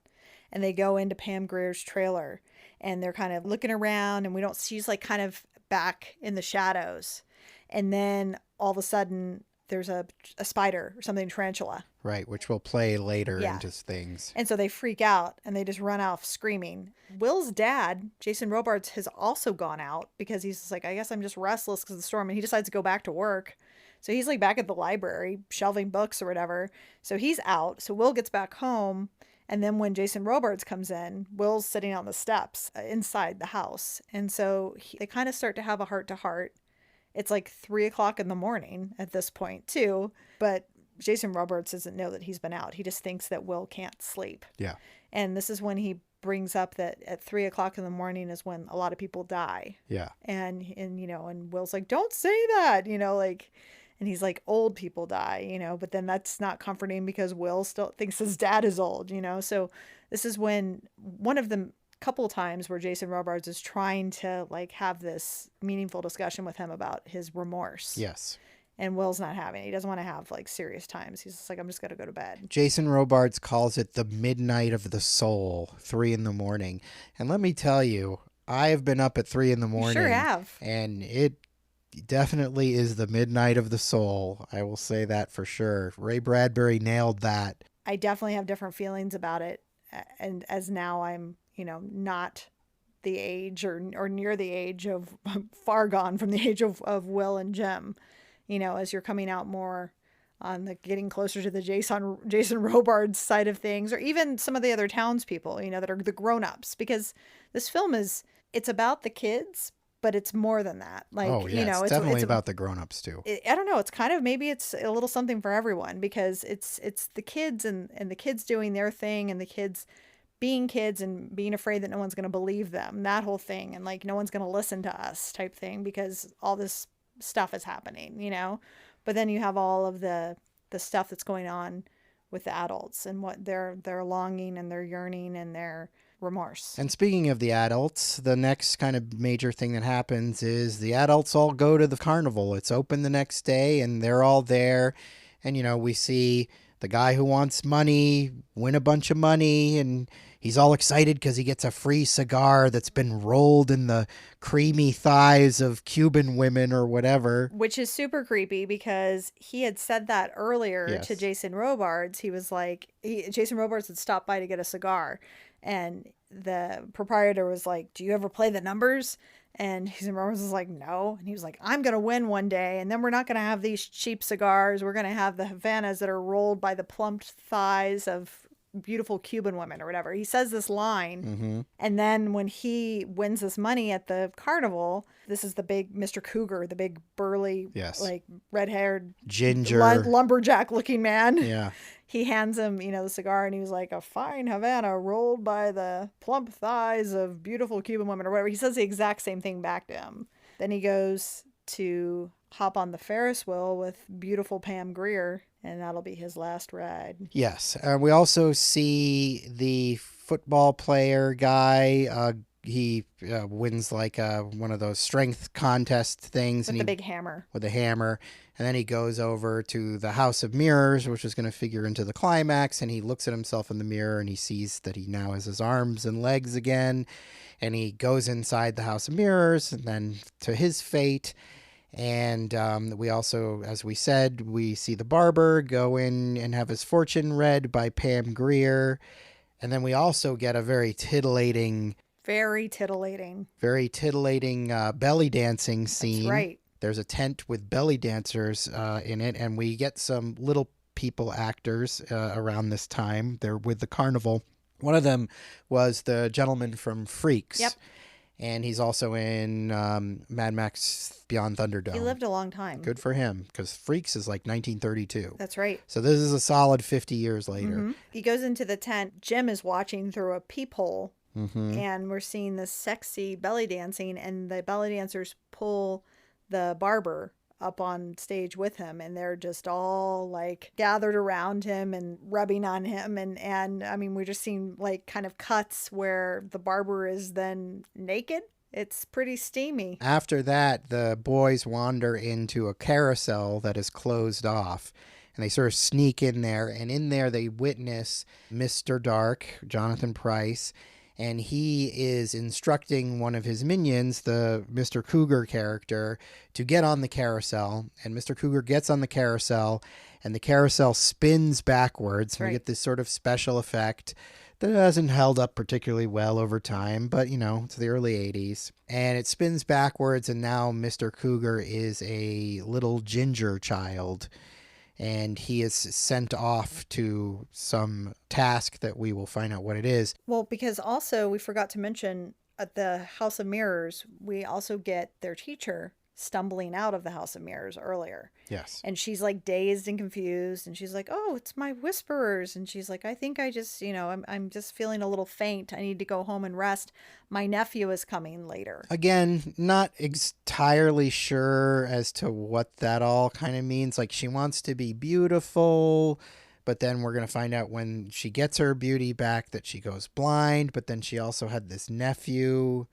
[SPEAKER 2] And they go into Pam Grier's trailer and they're kind of looking around, and she's like kind of back in the shadows. And then all of a sudden there's a spider or something, tarantula.
[SPEAKER 1] Right, which will play later into things.
[SPEAKER 2] And so they freak out and they just run off screaming. Will's dad, Jason Robards, has also gone out because he's just like, I guess I'm just restless because of the storm. And he decides to go back to work. So he's like back at the library shelving books or whatever. So he's out. So Will gets back home. And then when Jason Robards comes in, Will's sitting on the steps inside the house. And so they kind of start to have a heart-to-heart. It's like 3:00 in the morning at this point, too. But Jason Robards doesn't know that he's been out. He just thinks that Will can't sleep.
[SPEAKER 1] Yeah.
[SPEAKER 2] And this is when he brings up that at 3:00 in the morning is when a lot of people die.
[SPEAKER 1] Yeah.
[SPEAKER 2] And Will's like, don't say that, and he's like, old people die, but then that's not comforting because Will still thinks his dad is old, So this is when one of the couple times where Jason Robards is trying to like have this meaningful discussion with him about his remorse.
[SPEAKER 1] Yes.
[SPEAKER 2] And Will's not having it. He doesn't want to have like serious times. He's just like, I'm just going to go to bed.
[SPEAKER 1] Jason Robards calls it the midnight of the soul, 3 a.m. And let me tell you, I have been up at 3 a.m.
[SPEAKER 2] You sure have.
[SPEAKER 1] And it definitely is the midnight of the soul. I will say that for sure. Ray Bradbury nailed that.
[SPEAKER 2] I definitely have different feelings about it. And as now I'm, not the age or near the age of, far gone from the age of Will and Jim, as you're coming out more on the getting closer to the Jason Robards side of things, or even some of the other townspeople, that are the grown-ups, because this film it's about the kids, but it's more than that. Like,
[SPEAKER 1] Oh, yeah, it's definitely about the grown-ups, too.
[SPEAKER 2] I don't know. It's kind of, maybe it's a little something for everyone, because it's the kids, and the kids doing their thing, and the kids being kids and being afraid that no one's going to believe them, that whole thing. And like, no one's going to listen to us type thing because all this stuff is happening, you know? But then you have all of the stuff that's going on with the adults and what their longing and their yearning and their remorse.
[SPEAKER 1] And speaking of the adults, the next kind of major thing that happens is the adults all go to the carnival. It's open the next day and they're all there. And, you know, we see the guy who wants money win a bunch of money, and he's all excited because he gets a free cigar that's been rolled in the creamy thighs of Cuban women or whatever.
[SPEAKER 2] Which is super creepy, because he had said that earlier
[SPEAKER 1] Yes.
[SPEAKER 2] to Jason Robards. He was like, Jason Robards had stopped by to get a cigar, and the proprietor was like, "Do you ever play the numbers?" And Jason Robards was like, "No." And he was like, "I'm going to win one day, and then we're not going to have these cheap cigars. We're going to have the Havanas that are rolled by the plump thighs of beautiful Cuban women," or whatever. He says this line.
[SPEAKER 1] Mm-hmm.
[SPEAKER 2] And then when he wins this money at the carnival, this is the big Mr. Cougar, the big burly,
[SPEAKER 1] Yes.
[SPEAKER 2] like red-haired,
[SPEAKER 1] Ginger.
[SPEAKER 2] lumberjack-looking man.
[SPEAKER 1] Yeah.
[SPEAKER 2] He hands him, you know, the cigar, and he was like, "A fine Havana rolled by the plump thighs of beautiful Cuban women," or whatever. He says the exact same thing back to him. Then he goes to hop on the Ferris wheel with beautiful Pam Grier, and that'll be his last ride.
[SPEAKER 1] Yes. We also see the football player guy. He wins like one of those strength contest things.
[SPEAKER 2] With the big hammer.
[SPEAKER 1] With a hammer. And then he goes over to the House of Mirrors, which is going to figure into the climax. And he looks at himself in the mirror and he sees that he now has his arms and legs again. And he goes inside the House of Mirrors and then to his fate. And we also, as we said, we see the barber go in and have his fortune read by Pam Grier. And then we also get a very titillating
[SPEAKER 2] Very titillating
[SPEAKER 1] belly dancing scene.
[SPEAKER 2] That's right.
[SPEAKER 1] There's a tent with belly dancers in it, and we get some little people actors around this time. They're with the carnival. One of them was the gentleman from Freaks.
[SPEAKER 2] Yep.
[SPEAKER 1] And he's also in Mad Max Beyond Thunderdome.
[SPEAKER 2] He lived a long time.
[SPEAKER 1] Good for him, because Freaks is like 1932.
[SPEAKER 2] That's right.
[SPEAKER 1] So this is a solid 50 years later.
[SPEAKER 2] Mm-hmm. He goes into the tent. Jim is watching through a peephole,
[SPEAKER 1] Mm-hmm.
[SPEAKER 2] and we're seeing this sexy belly dancing, and the belly dancers pull the barber up on stage with him, and they're just all like gathered around him and rubbing on him, and I mean, we're just seeing like kind of cuts where the barber is then naked. It's pretty steamy.
[SPEAKER 1] After that, the boys wander into a carousel that is closed off, and they sort of sneak in there, and in there they witness Mr. Dark, Jonathan Pryce, and he is instructing one of his minions, the Mr. Cougar character, to get on the carousel. And Mr. Cougar gets on the carousel, and the carousel spins backwards.
[SPEAKER 2] Right.
[SPEAKER 1] We get this sort of special effect that hasn't held up particularly well over time, but, you know, it's the early 80s. And it spins backwards, and now Mr. Cougar is a little ginger child. And he is sent off to some task that we will find out what it is.
[SPEAKER 2] Well, because also we forgot to mention at the House of Mirrors, we also get their teacher stumbling out of the House of Mirrors earlier.
[SPEAKER 1] Yes.
[SPEAKER 2] And she's like dazed and confused, and she's like, "Oh, it's my whisperers." And she's like, "I think I just, you know, I'm just feeling a little faint. I need to go home and rest. My nephew is coming later."
[SPEAKER 1] Again, not entirely sure as to what that all kind of means. Like, she wants to be beautiful, but then we're going to find out when she gets her beauty back that she goes blind, but then she also had this nephew.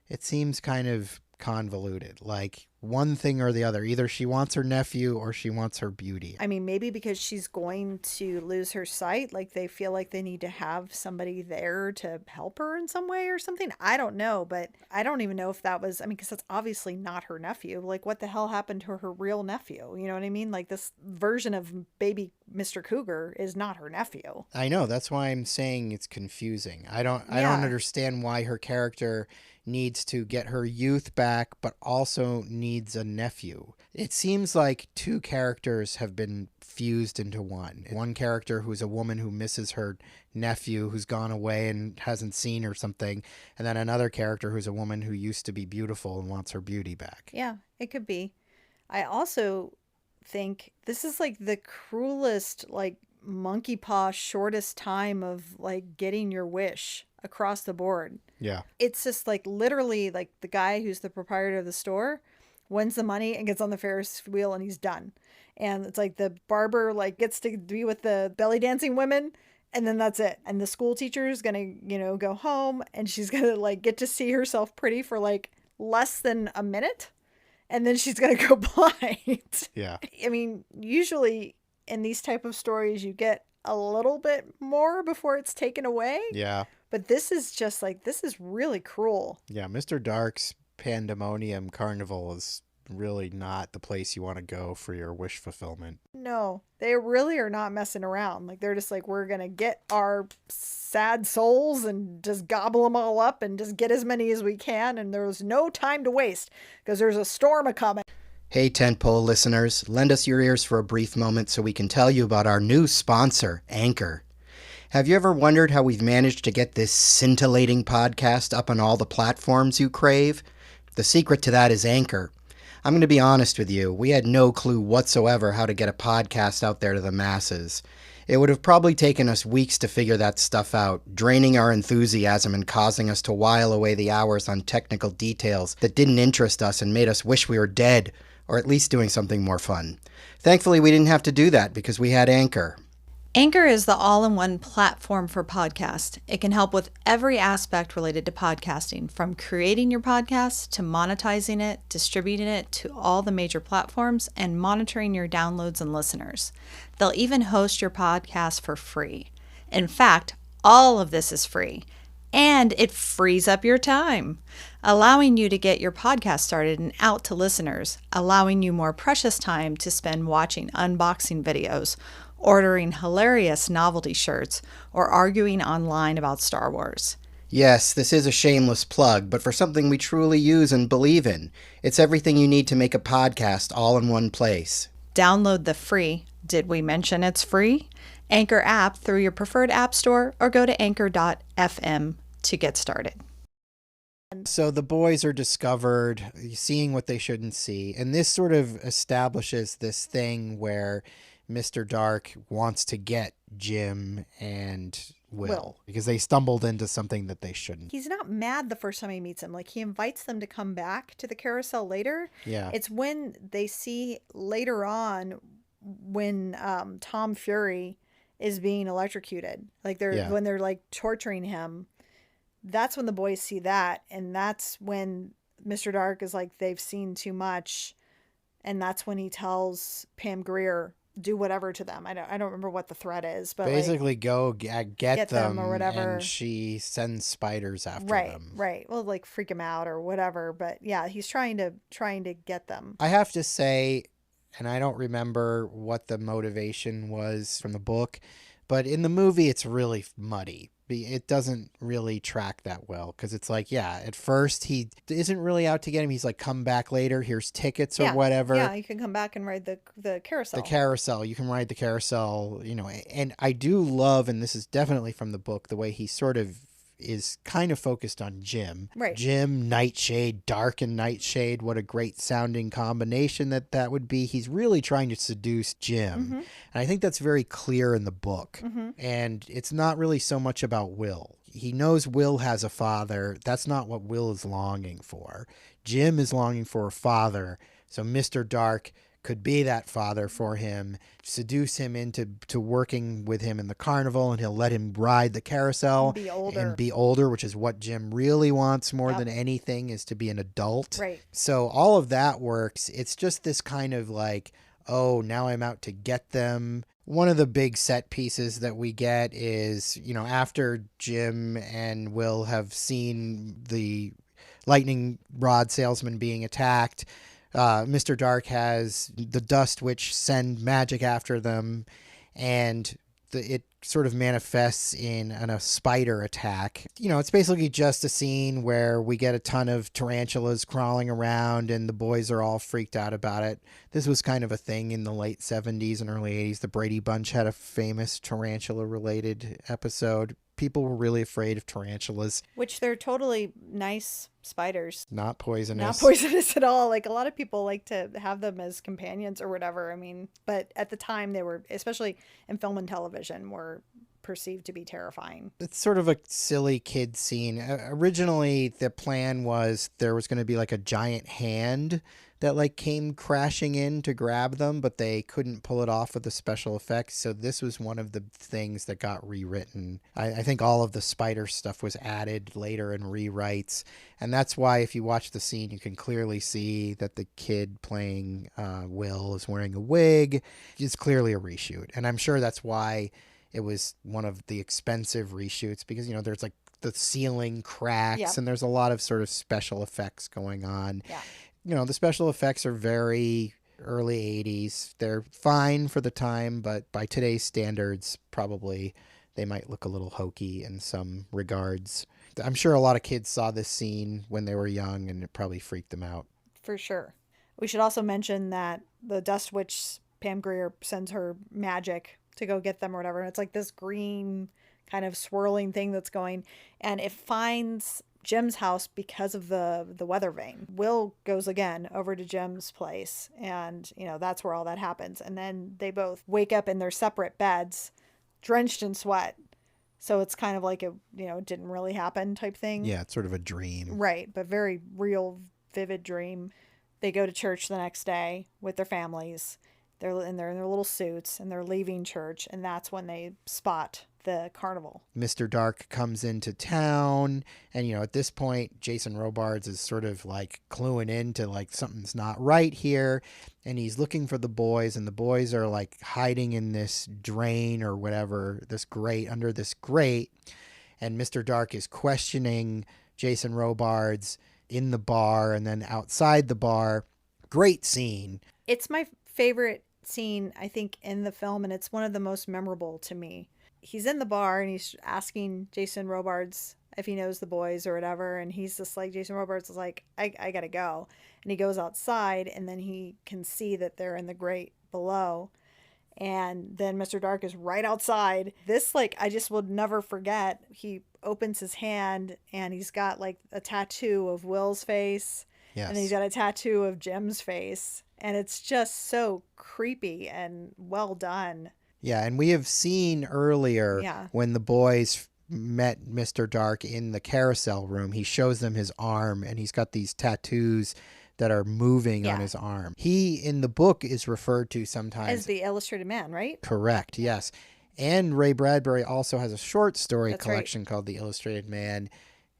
[SPEAKER 1] It seems kind of convoluted, like one thing or the other. Either she wants her nephew or she wants her beauty.
[SPEAKER 2] I mean, maybe because she's going to lose her sight, like they feel like they need to have somebody there to help her in some way or something. I don't know, but I don't even know if that was, I mean, because that's obviously not her nephew. Like, what the hell happened to her real nephew? You know what I mean? Like, this version of baby Mr. Cougar is not her nephew.
[SPEAKER 1] I know, that's why I'm saying it's confusing. I don't understand why her character needs to get her youth back, but also needs a nephew. It seems like two characters have been fused into one. One character who's a woman who misses her nephew who's gone away and hasn't seen or something, and then another character who's a woman who used to be beautiful and wants her beauty back.
[SPEAKER 2] Yeah, it could be. I also think this is like the cruelest, like monkey paw, shortest time of like getting your wish across the board.
[SPEAKER 1] Yeah.
[SPEAKER 2] It's just like literally like the guy who's the proprietor of the store wins the money and gets on the Ferris wheel and he's done. And it's like the barber like gets to be with the belly dancing women and then that's it. And the school teacher is going to, go home and she's going to like get to see herself pretty for like less than a minute. And then she's going to go blind.
[SPEAKER 1] Yeah.
[SPEAKER 2] I mean, usually in these type of stories, you get a little bit more before it's taken away.
[SPEAKER 1] Yeah.
[SPEAKER 2] But this is just like, this is really cruel.
[SPEAKER 1] Yeah. Mr. Dark's Pandemonium Carnival is really not the place you want to go for your wish fulfillment.
[SPEAKER 2] No, they really are not messing around. Like, they're just like, we're going to get our sad souls and just gobble them all up and just get as many as we can. And there's no time to waste because there's a storm a-coming.
[SPEAKER 1] Hey, Tentpole listeners, lend us your ears for a brief moment so we can tell you about our new sponsor, Anchor. Have you ever wondered how we've managed to get this scintillating podcast up on all the platforms you crave? The secret to that is Anchor. I'm going to be honest with you, we had no clue whatsoever how to get a podcast out there to the masses. It would have probably taken us weeks to figure that stuff out, draining our enthusiasm and causing us to while away the hours on technical details that didn't interest us and made us wish we were dead, or at least doing something more fun. Thankfully, we didn't have to do that because we had Anchor.
[SPEAKER 3] Anchor is the all-in-one platform for podcasts. It can help with every aspect related to podcasting, from creating your podcast to monetizing it, distributing it to all the major platforms, and monitoring your downloads and listeners. They'll even host your podcast for free. In fact, all of this is free, and it frees up your time, allowing you to get your podcast started and out to listeners, allowing you more precious time to spend watching unboxing videos, ordering hilarious novelty shirts, or arguing online about Star Wars.
[SPEAKER 1] Yes, this is a shameless plug, but for something we truly use and believe in. It's everything you need to make a podcast all in one place.
[SPEAKER 3] Download the free, did we mention it's free? Anchor app through your preferred app store or go to anchor.fm to get started.
[SPEAKER 1] So the boys are discovered, seeing what they shouldn't see, and this sort of establishes this thing where Mr. Dark wants to get Jim and Will because they stumbled into something that they shouldn't.
[SPEAKER 2] He's not mad the first time he meets them. Like, he invites them to come back to the carousel later.
[SPEAKER 1] Yeah.
[SPEAKER 2] It's when they see later on when Tom Fury is being electrocuted. Like, when they're like torturing him. That's when the boys see that. And that's when Mr. Dark is like, they've seen too much. And that's when he tells Pam Grier, do whatever to them. I don't remember what the threat is, but
[SPEAKER 1] basically, like, go get them
[SPEAKER 2] or whatever.
[SPEAKER 1] And she sends spiders after them.
[SPEAKER 2] Right. Well, like, freak him out or whatever. But yeah, he's trying to get them.
[SPEAKER 1] I have to say, and I don't remember what the motivation was from the book, but in the movie, it's really muddy. It doesn't really track that well because it's like, yeah, at first he isn't really out to get him. He's like, come back later. Here's tickets or whatever.
[SPEAKER 2] Yeah, you can come back and ride the carousel.
[SPEAKER 1] The carousel. You can ride the carousel, and I do love, and this is definitely from the book, the way he sort of is kind of focused on Jim.
[SPEAKER 2] Right.
[SPEAKER 1] Jim, Nightshade, Dark and Nightshade. What a great sounding combination that would be. He's really trying to seduce Jim.
[SPEAKER 2] Mm-hmm.
[SPEAKER 1] And I think that's very clear in the book.
[SPEAKER 2] Mm-hmm.
[SPEAKER 1] And it's not really so much about Will. He knows Will has a father. That's not what Will is longing for. Jim is longing for a father. So Mr. Dark could be that father for him, seduce him into working with him in the carnival, and he'll let him ride the carousel and be older, which is what Jim really wants more than anything, is to be an adult.
[SPEAKER 2] Right.
[SPEAKER 1] So all of that works. It's just this kind of like, oh, now I'm out to get them. One of the big set pieces that we get is, after Jim and Will have seen the lightning rod salesman being attacked, Mr. Dark has the Dust Witch send magic after them, and it sort of manifests in a spider attack. It's basically just a scene where we get a ton of tarantulas crawling around and the boys are all freaked out about it. This was kind of a thing in the late 70s and early 80s. The Brady Bunch had a famous tarantula-related episode. People were really afraid of tarantulas.
[SPEAKER 2] Which they're totally nice spiders.
[SPEAKER 1] Not poisonous.
[SPEAKER 2] Not poisonous at all. Like, a lot of people like to have them as companions or whatever. I mean, but at the time they were, especially in film and television, were perceived to be terrifying.
[SPEAKER 1] It's sort of a silly kid scene. Originally, the plan was there was going to be like a giant hand that like came crashing in to grab them, but they couldn't pull it off with the special effects. So this was one of the things that got rewritten. I think all of the spider stuff was added later in rewrites. And that's why if you watch the scene, you can clearly see that the kid playing Will is wearing a wig. It's clearly a reshoot. And I'm sure that's why it was one of the expensive reshoots, because, there's like the ceiling cracks and there's a lot of sort of special effects going on.
[SPEAKER 2] Yeah.
[SPEAKER 1] The special effects are very early 80s. They're fine for the time, but by today's standards, probably they might look a little hokey in some regards. I'm sure a lot of kids saw this scene when they were young and it probably freaked them out.
[SPEAKER 2] For sure. We should also mention that the Dust Witch, Pam Grier, sends her magic to go get them or whatever. And it's like this green kind of swirling thing that's going, and it finds Jim's house because of the weather vane. Will goes again over to Jim's place, and that's where all that happens. And then they both wake up in their separate beds, drenched in sweat. So it's kind of like it didn't really happen type thing.
[SPEAKER 1] Yeah, it's sort of a dream.
[SPEAKER 2] Right, but very real, vivid dream. They go to church the next day with their families. They're in their little suits and they're leaving church, and that's when they spot the carnival.
[SPEAKER 1] Mr. Dark comes into town, and at this point Jason Robards is sort of like cluing into like something's not right here, and he's looking for the boys, and the boys are like hiding in this drain or whatever, this grate, under this grate, and Mr. Dark is questioning Jason Robards in the bar and then outside the bar. Great scene.
[SPEAKER 2] It's my favorite scene, I think, in the film, and it's one of the most memorable to me. He's in the bar and he's asking Jason Robards if he knows the boys or whatever, and he's just like, Jason Robards is like, I gotta go. And he goes outside, and then he can see that they're in the grate below, and then Mr. Dark is right outside. This, like, I just would never forget. He opens his hand and he's got like a tattoo of Will's face.
[SPEAKER 1] Yes.
[SPEAKER 2] And then he's got a tattoo of Jim's face. And it's just so creepy and well done.
[SPEAKER 1] Yeah, and we have seen earlier when the boys met Mr. Dark in the carousel room, he shows them his arm, and he's got these tattoos that are moving on his arm. He, in the book, is referred to sometimes
[SPEAKER 2] as the Illustrated Man, right?
[SPEAKER 1] Correct, yes. And Ray Bradbury also has a short story
[SPEAKER 2] That's
[SPEAKER 1] collection called The Illustrated Man.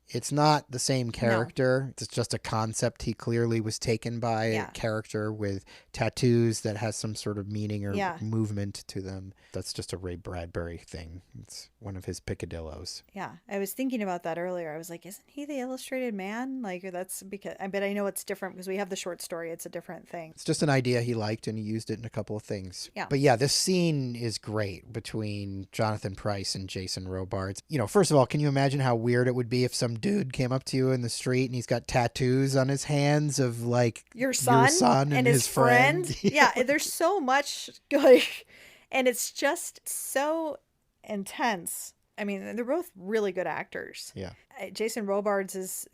[SPEAKER 1] It's not the same character. No. It's just a concept he clearly was taken by, a character with tattoos that has some sort of meaning or movement to them. That's just a Ray Bradbury thing. It's one of his picadillos.
[SPEAKER 2] Yeah, I was thinking about that earlier. I was like, isn't he the Illustrated Man? Like, that's because, but I know it's different because we have the short story. It's a different thing.
[SPEAKER 1] It's just an idea he liked, and he used it in a couple of things.
[SPEAKER 2] Yeah.
[SPEAKER 1] But yeah, this scene is great between Jonathan Pryce and Jason Robards. First of all, can you imagine how weird it would be if some dude came up to you in the street and he's got tattoos on his hands of like
[SPEAKER 2] your son and his friend? Yeah, there's so much like, and it's just so intense. I mean, they're both really good actors.
[SPEAKER 1] Yeah.
[SPEAKER 2] Jason Robards is,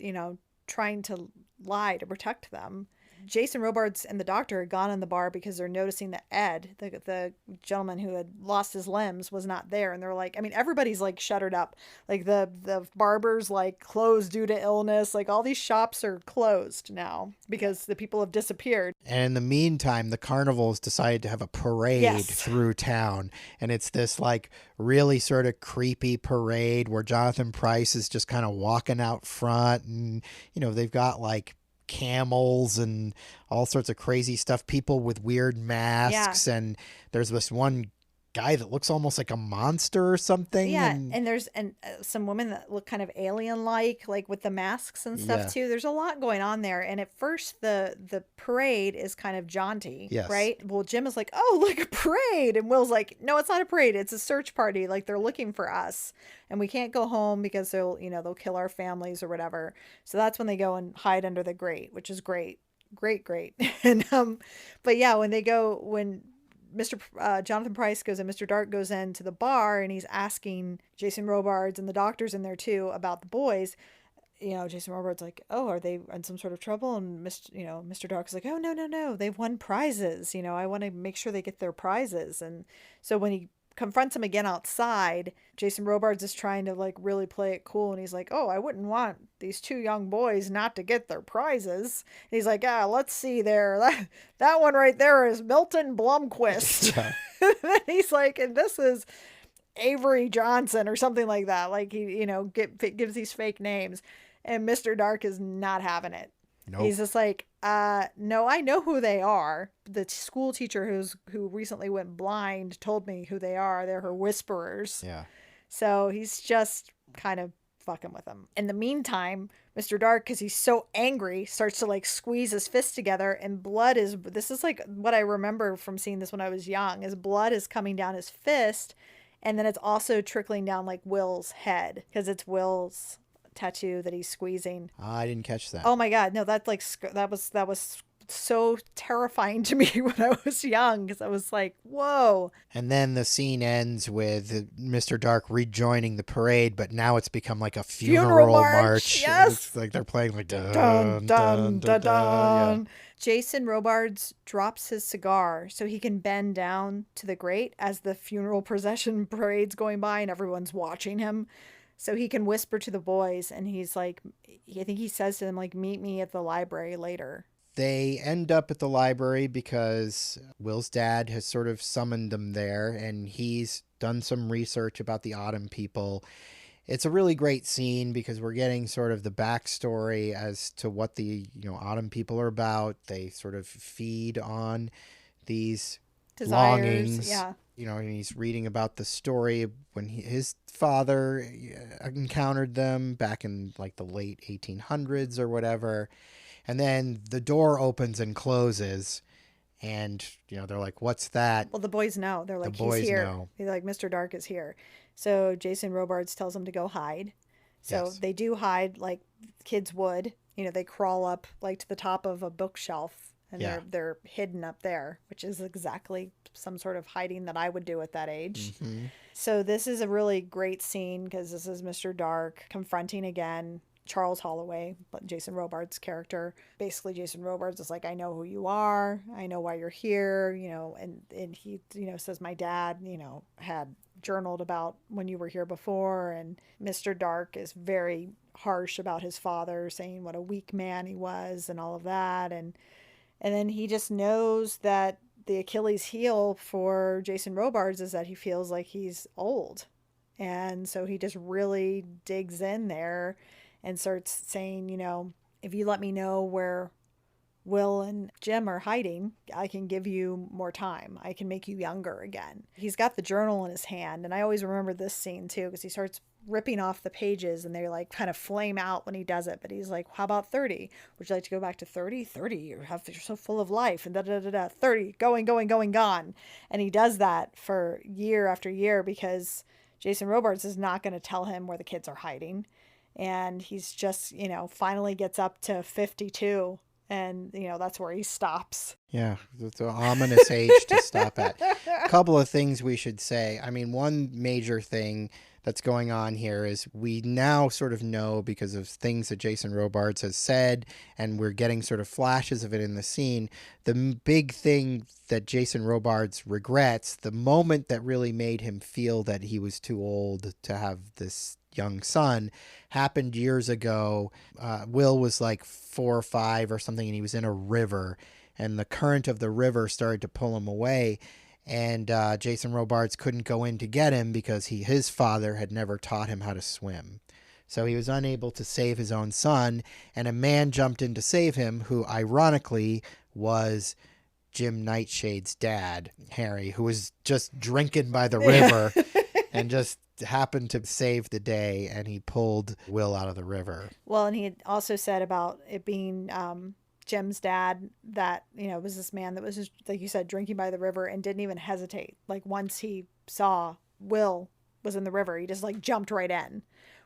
[SPEAKER 2] trying to lie to protect them. Jason Robards and the doctor had gone in the bar because they're noticing that Ed, the gentleman who had lost his limbs, was not there. And they're like, I mean, everybody's like shuttered up. Like the barber's like closed due to illness. Like all these shops are closed now because the people have disappeared.
[SPEAKER 1] And in the meantime, the carnival's decided to have a parade through town. And it's this like really sort of creepy parade where Jonathan Pryce is just kind of walking out front, and, they've got like camels and all sorts of crazy stuff, people with weird masks, and there's this one guy that looks almost like a monster or something.
[SPEAKER 2] Yeah, and there's some women that look kind of alien-like, like with the masks and stuff
[SPEAKER 1] Yeah.
[SPEAKER 2] too. There's a lot going on there. And at first, the parade is kind of jaunty,
[SPEAKER 1] Yes.
[SPEAKER 2] right? Well, Jim is like, "Oh, look, a parade," and Will's like, "No, it's not a parade. It's a search party. Like they're looking for us, and we can't go home because they'll kill our families or whatever." So that's when they go and hide under the grate, which is great, great. And but yeah, when Jonathan Pryce goes in, Mr. Dark goes into the bar and he's asking Jason Robards, and the doctor's in there too, about the boys. Jason Robards like, "Oh, are they in some sort of trouble?" And Mr. Dark's like, "Oh, no, they've won prizes. I want to make sure they get their prizes." And so when he confronts him again outside, Jason Robards is trying to like really play it cool, and he's like, "Oh, I wouldn't want these two young boys not to get their prizes." And he's like, "Let's see there. That one right there is Milton Blomquist."
[SPEAKER 1] Yeah.
[SPEAKER 2] And he's like, "And this is Avery Johnson," or something like that. Like he, gives these fake names, and Mr. Dark is not having it.
[SPEAKER 1] Nope.
[SPEAKER 2] He's just like, "No, I know who they are. The school teacher who recently went blind told me who they are. They're her whisperers."
[SPEAKER 1] Yeah.
[SPEAKER 2] So he's just kind of fucking with him. In the meantime, Mr. Dark, because he's so angry, starts to like squeeze his fists together, and this is like what I remember from seeing this when I was young, is blood is coming down his fist, and then it's also trickling down like Will's head, because it's Will's tattoo that he's squeezing.
[SPEAKER 1] I didn't catch that.
[SPEAKER 2] Oh my God. No, that was so terrifying to me when I was young, because I was like, whoa.
[SPEAKER 1] And then the scene ends with Mr. Dark rejoining the parade, but now it's become like a funeral march.
[SPEAKER 2] Yes.
[SPEAKER 1] It's like they're playing like dun,
[SPEAKER 2] Dun, dun, dun, dun.
[SPEAKER 1] Yeah.
[SPEAKER 2] Jason Robards drops his cigar so he can bend down to the grate as the funeral procession parade's going by and everyone's watching him. So he can whisper to the boys, and he's like, I think he says to them, like, "Meet me at the library later."
[SPEAKER 1] They end up at the library because Will's dad has sort of summoned them there, and he's done some research about the Autumn people. It's a really great scene because we're getting sort of the backstory as to what the Autumn people are about. They sort of feed on these
[SPEAKER 2] Desires,
[SPEAKER 1] longings.
[SPEAKER 2] yeah.
[SPEAKER 1] And he's reading about the story when his father encountered them back in like the late 1800s or whatever. And then the door opens and closes, and they're like, "What's that?"
[SPEAKER 2] Well, the boys know. They're like,
[SPEAKER 1] The boys
[SPEAKER 2] "He's here."
[SPEAKER 1] know.
[SPEAKER 2] They're like, "Mr. Dark is here." So Jason Robards tells them to go hide. So
[SPEAKER 1] Yes.
[SPEAKER 2] they do hide like kids would. They crawl up like to the top of a bookshelf, and
[SPEAKER 1] Yeah.
[SPEAKER 2] they're hidden up there, which is exactly some sort of hiding that I would do at that age.
[SPEAKER 1] Mm-hmm.
[SPEAKER 2] So this is a really great scene because this is Mr. Dark confronting again Charles Holloway, Jason Robards' character. Basically, Jason Robards is like, "I know who you are. I know why you're here." And he, says, "My dad, had journaled about when you were here before." And Mr. Dark is very harsh about his father, saying what a weak man he was and all of that. And then he just knows that the Achilles heel for Jason Robards is that he feels like he's old. And so he just really digs in there and starts saying, "If you let me know where Will and Jim are hiding, I can give you more time. I can make you younger again." He's got the journal in his hand, and I always remember this scene too, because he starts ripping off the pages and they like kind of flame out when he does it. But he's like, "How about 30? Would you like to go back to 30? 30, you're so full of life, and 30, going, gone." And he does that for year after year because Jason Robards is not going to tell him where the kids are hiding. And he's just, finally gets up to 52, and, that's where he stops.
[SPEAKER 1] Yeah, it's an ominous age to stop at. A couple of things we should say. I mean, one major thing that's going on here is we now sort of know, because of things that Jason Robards has said, and we're getting sort of flashes of it in the scene, the big thing that Jason Robards regrets, the moment that really made him feel that he was too old to have this young son, happened years ago. Will was like 4 or 5 or something, and he was in a river, and the current of the river started to pull him away. And Jason Robards couldn't go in to get him because his father had never taught him how to swim. So he was unable to save his own son, and a man jumped in to save him who, ironically, was Jim Nightshade's dad, Harry, who was just drinking by the river and just happened to save the day, and he pulled Will out of the river.
[SPEAKER 2] Well, and he had also said about it being Jim's dad that, it was this man that was just, like you said, drinking by the river and didn't even hesitate. Like once he saw Will was in the river, he just like jumped right in.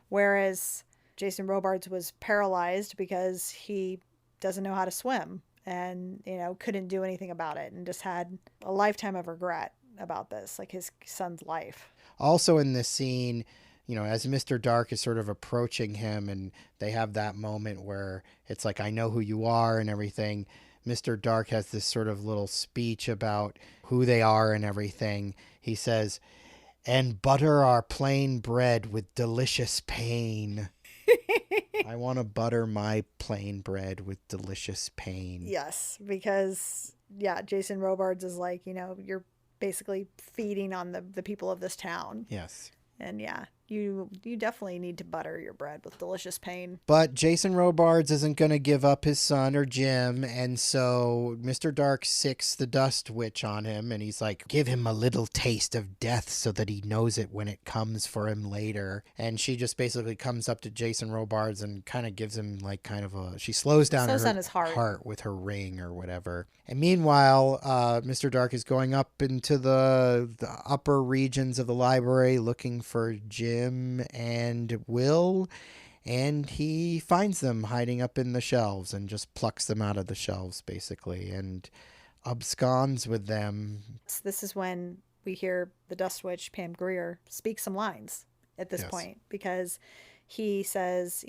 [SPEAKER 2] Whereas Jason Robards was paralyzed because he doesn't know how to swim and, couldn't do anything about it and just had a lifetime of regret about this, like his son's life.
[SPEAKER 1] Also in this scene, as Mr. Dark is sort of approaching him and they have that moment where it's like, I know who you are and everything. Mr. Dark has this sort of little speech about who they are and everything. He says, "And butter our plain bread with delicious pain." I want to butter my plain bread with delicious pain.
[SPEAKER 2] Yes, because, Jason Robards is like, you're basically feeding on the people of this town.
[SPEAKER 1] Yes.
[SPEAKER 2] And you definitely need to butter your bread with delicious pain.
[SPEAKER 1] But Jason Robards isn't going to give up his son or Jim, and so Mr. Dark sicks the dust witch on him, and he's like, give him a little taste of death so that he knows it when it comes for him later. And she just basically comes up to Jason Robards and kind of gives him like she slows down
[SPEAKER 2] his heart
[SPEAKER 1] with her ring or whatever. And meanwhile, Mr. Dark is going up into the upper regions of the library looking for Jim and Will, and he finds them hiding up in the shelves and just plucks them out of the shelves basically and absconds with them.
[SPEAKER 2] This is when we hear the Dust Witch, Pam Grier, speak some lines at this point, because he says,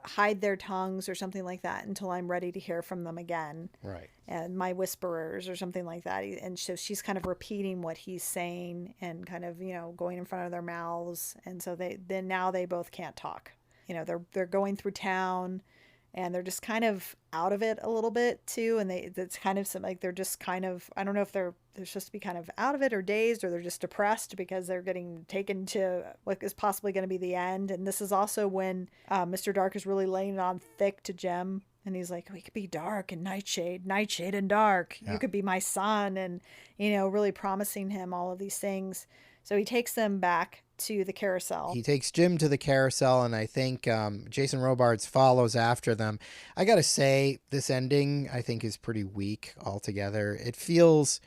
[SPEAKER 2] hide their tongues or something like that until I'm ready to hear from them again. Right. And my whisperers or something like that. And so she's kind of repeating what he's saying and kind of, going in front of their mouths. And so now they both can't talk. They're going through town and they're just kind of out of it a little bit too. And it's kind of like they're just kind of, I don't know if they're supposed to be kind of out of it or dazed, or they're just depressed because they're getting taken to what is possibly going to be the end. And this is also when Mr. Dark is really laying it on thick to Jem. And he's like, we could be dark and nightshade and dark. Yeah. You could be my son. And, really promising him all of these things. So he takes them back to the carousel.
[SPEAKER 1] He takes Jim to the carousel, and I think Jason Robards follows after them. I got to say, this ending, I think, is pretty weak altogether. It feels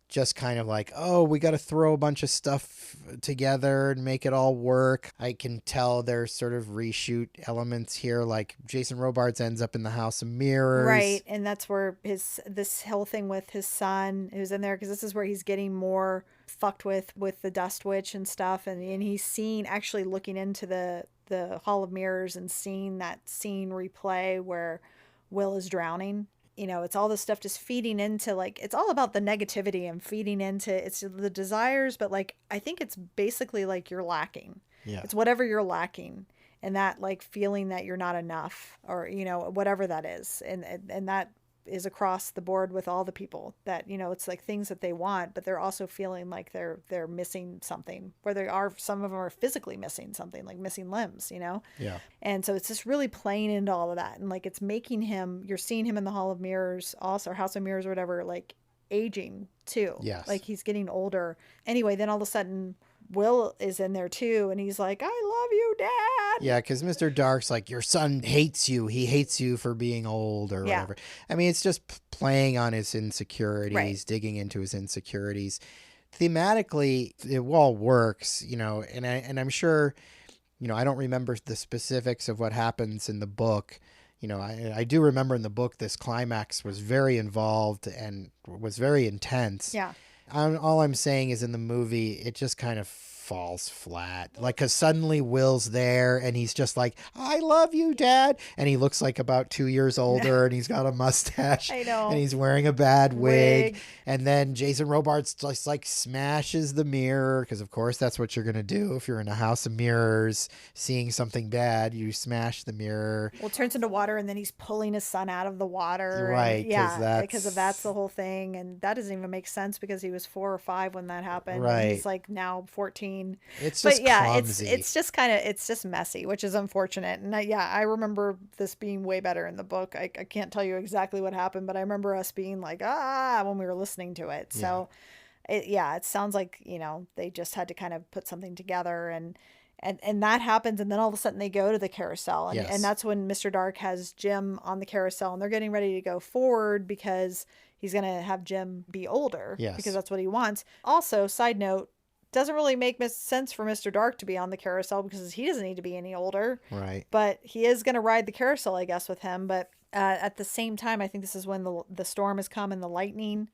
[SPEAKER 1] just kind of like, oh, we got to throw a bunch of stuff together and make it all work. I can tell there's sort of reshoot elements here, like Jason Robards ends up in the House of Mirrors.
[SPEAKER 2] Right, and that's where this whole thing with his son who's in there, because this is where he's getting more fucked with the Dust Witch and stuff, and he's actually looking into the Hall of Mirrors and seeing that scene replay where Will is drowning. It's all this stuff just feeding into, like, it's all about the negativity and feeding into, it's the desires, but like, I think it's basically like you're lacking. Yeah. It's whatever you're lacking, and that like feeling that you're not enough, or, whatever that is. And that is across the board with all the people that, it's like things that they want, but they're also feeling like they're missing something, where some of them are physically missing something, like missing limbs, Yeah. And so it's just really playing into all of that. And like, it's making him, you're seeing him in the Hall of Mirrors also, or House of Mirrors or whatever, like aging too. Yes. Like he's getting older. Anyway, then all of a sudden Will is in there too, and he's like, I love you, Dad.
[SPEAKER 1] Yeah, because Mr. Dark's like, your son hates you. He hates you for being old or whatever. I mean, it's just playing on his insecurities, right. Digging into his insecurities. Thematically, it all works, and I'm sure, I don't remember the specifics of what happens in the book. I do remember in the book, this climax was very involved and was very intense. Yeah. All I'm saying is in the movie, it just kind of falls flat. Like, because suddenly Will's there and he's just like, I love you, Dad. And he looks like about 2 years older and he's got a mustache. I know. And he's wearing a bad wig. And then Jason Robards just like smashes the mirror, because of course that's what you're going to do if you're in a House of Mirrors seeing something bad. You smash the mirror.
[SPEAKER 2] Well, it turns into water, and then he's pulling his son out of the water.
[SPEAKER 1] Right.
[SPEAKER 2] Because that's the whole thing. And that doesn't even make sense because he was 4 or 5 when that happened.
[SPEAKER 1] Right.
[SPEAKER 2] And he's like now 14 scene.
[SPEAKER 1] It's
[SPEAKER 2] But
[SPEAKER 1] just
[SPEAKER 2] yeah,
[SPEAKER 1] clumsy.
[SPEAKER 2] it's just kind of, it's just messy, which is unfortunate. And I remember this being way better in the book. I can't tell you exactly what happened, but I remember us being like, when we were listening to it. So it sounds like, they just had to kind of put something together, and that happens, and then all of a sudden they go to the carousel, and,
[SPEAKER 1] Yes.
[SPEAKER 2] and that's when Mr. Dark has Jim on the carousel, and they're getting ready to go forward because he's going to have Jim be older,
[SPEAKER 1] Yes.
[SPEAKER 2] because that's what he wants. Also, side note, doesn't really make sense for Mr. Dark to be on the carousel because he doesn't need to be any older.
[SPEAKER 1] Right.
[SPEAKER 2] But he is going to ride the carousel, I guess, with him. But at the same time, I think this is when the storm has come and the lightning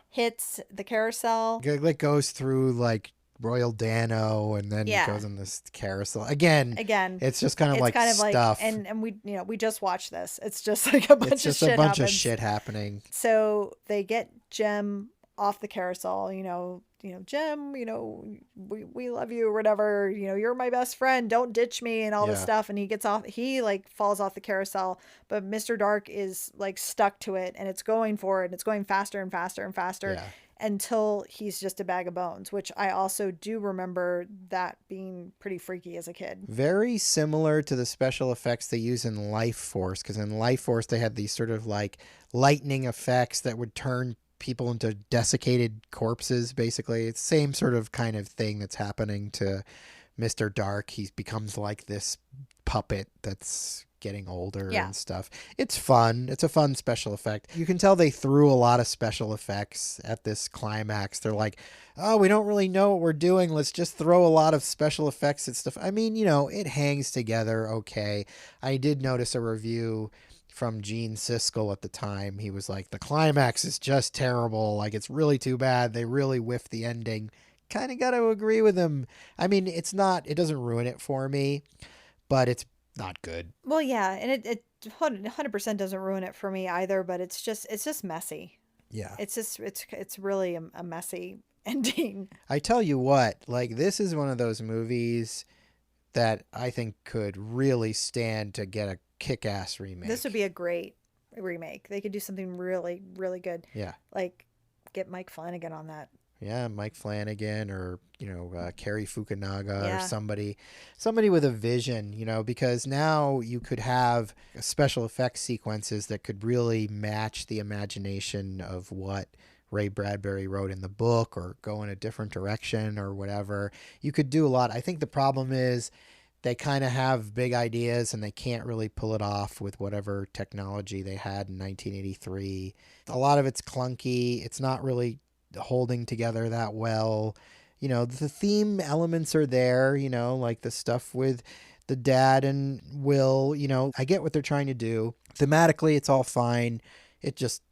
[SPEAKER 2] hits the carousel.
[SPEAKER 1] It goes through like Royal Dano, and then it goes in this carousel again. It's just kind of like stuff.
[SPEAKER 2] And we just watched this. It's just like a bunch of shit
[SPEAKER 1] happening.
[SPEAKER 2] So they get Jim off the carousel. Jim, we love you or whatever. You're my best friend. Don't ditch me and all this stuff. And he gets off. He like falls off the carousel, but Mr. Dark is like stuck to it, and it's going forward, and it's going faster and faster and faster.
[SPEAKER 1] Yeah.
[SPEAKER 2] Until he's just a bag of bones, which I also do remember that being pretty freaky as a kid.
[SPEAKER 1] Very similar to the special effects they use in Life Force, because in Life Force they had these sort of like lightning effects that would turn people into desiccated corpses, basically. It's the same sort of kind of thing that's happening to Mr. Dark. He becomes like this puppet that's getting older and stuff. It's fun. It's a fun special effect. You can tell they threw a lot of special effects at this climax. They're like, oh, we don't really know what we're doing. Let's just throw a lot of special effects and stuff. I mean, it hangs together okay. I did notice a review from Gene Siskel at the time. He was like, the climax is just terrible. Like, it's really too bad. They really whiffed the ending. Kind of got to agree with him. I mean, it doesn't ruin it for me, but it's not good.
[SPEAKER 2] Well, yeah, and it 100% doesn't ruin it for me either, but it's just messy.
[SPEAKER 1] Yeah.
[SPEAKER 2] It's really a messy ending.
[SPEAKER 1] I tell you what, like, this is one of those movies that I think could really stand to get a kick-ass remake.
[SPEAKER 2] This would be a great remake. They could do something really, really good.
[SPEAKER 1] Yeah.
[SPEAKER 2] Like, get Mike Flanagan on that.
[SPEAKER 1] Yeah, Mike Flanagan or, Cary Fukunaga or somebody with a vision, because now you could have special effects sequences that could really match the imagination of what Ray Bradbury wrote in the book, or go in a different direction or whatever. You could do a lot. I think the problem is they kind of have big ideas and they can't really pull it off with whatever technology they had in 1983. A lot of it's clunky. It's not really holding together that well. The theme elements are there, like the stuff with the dad and Will. I get what they're trying to do. Thematically, it's all fine. It just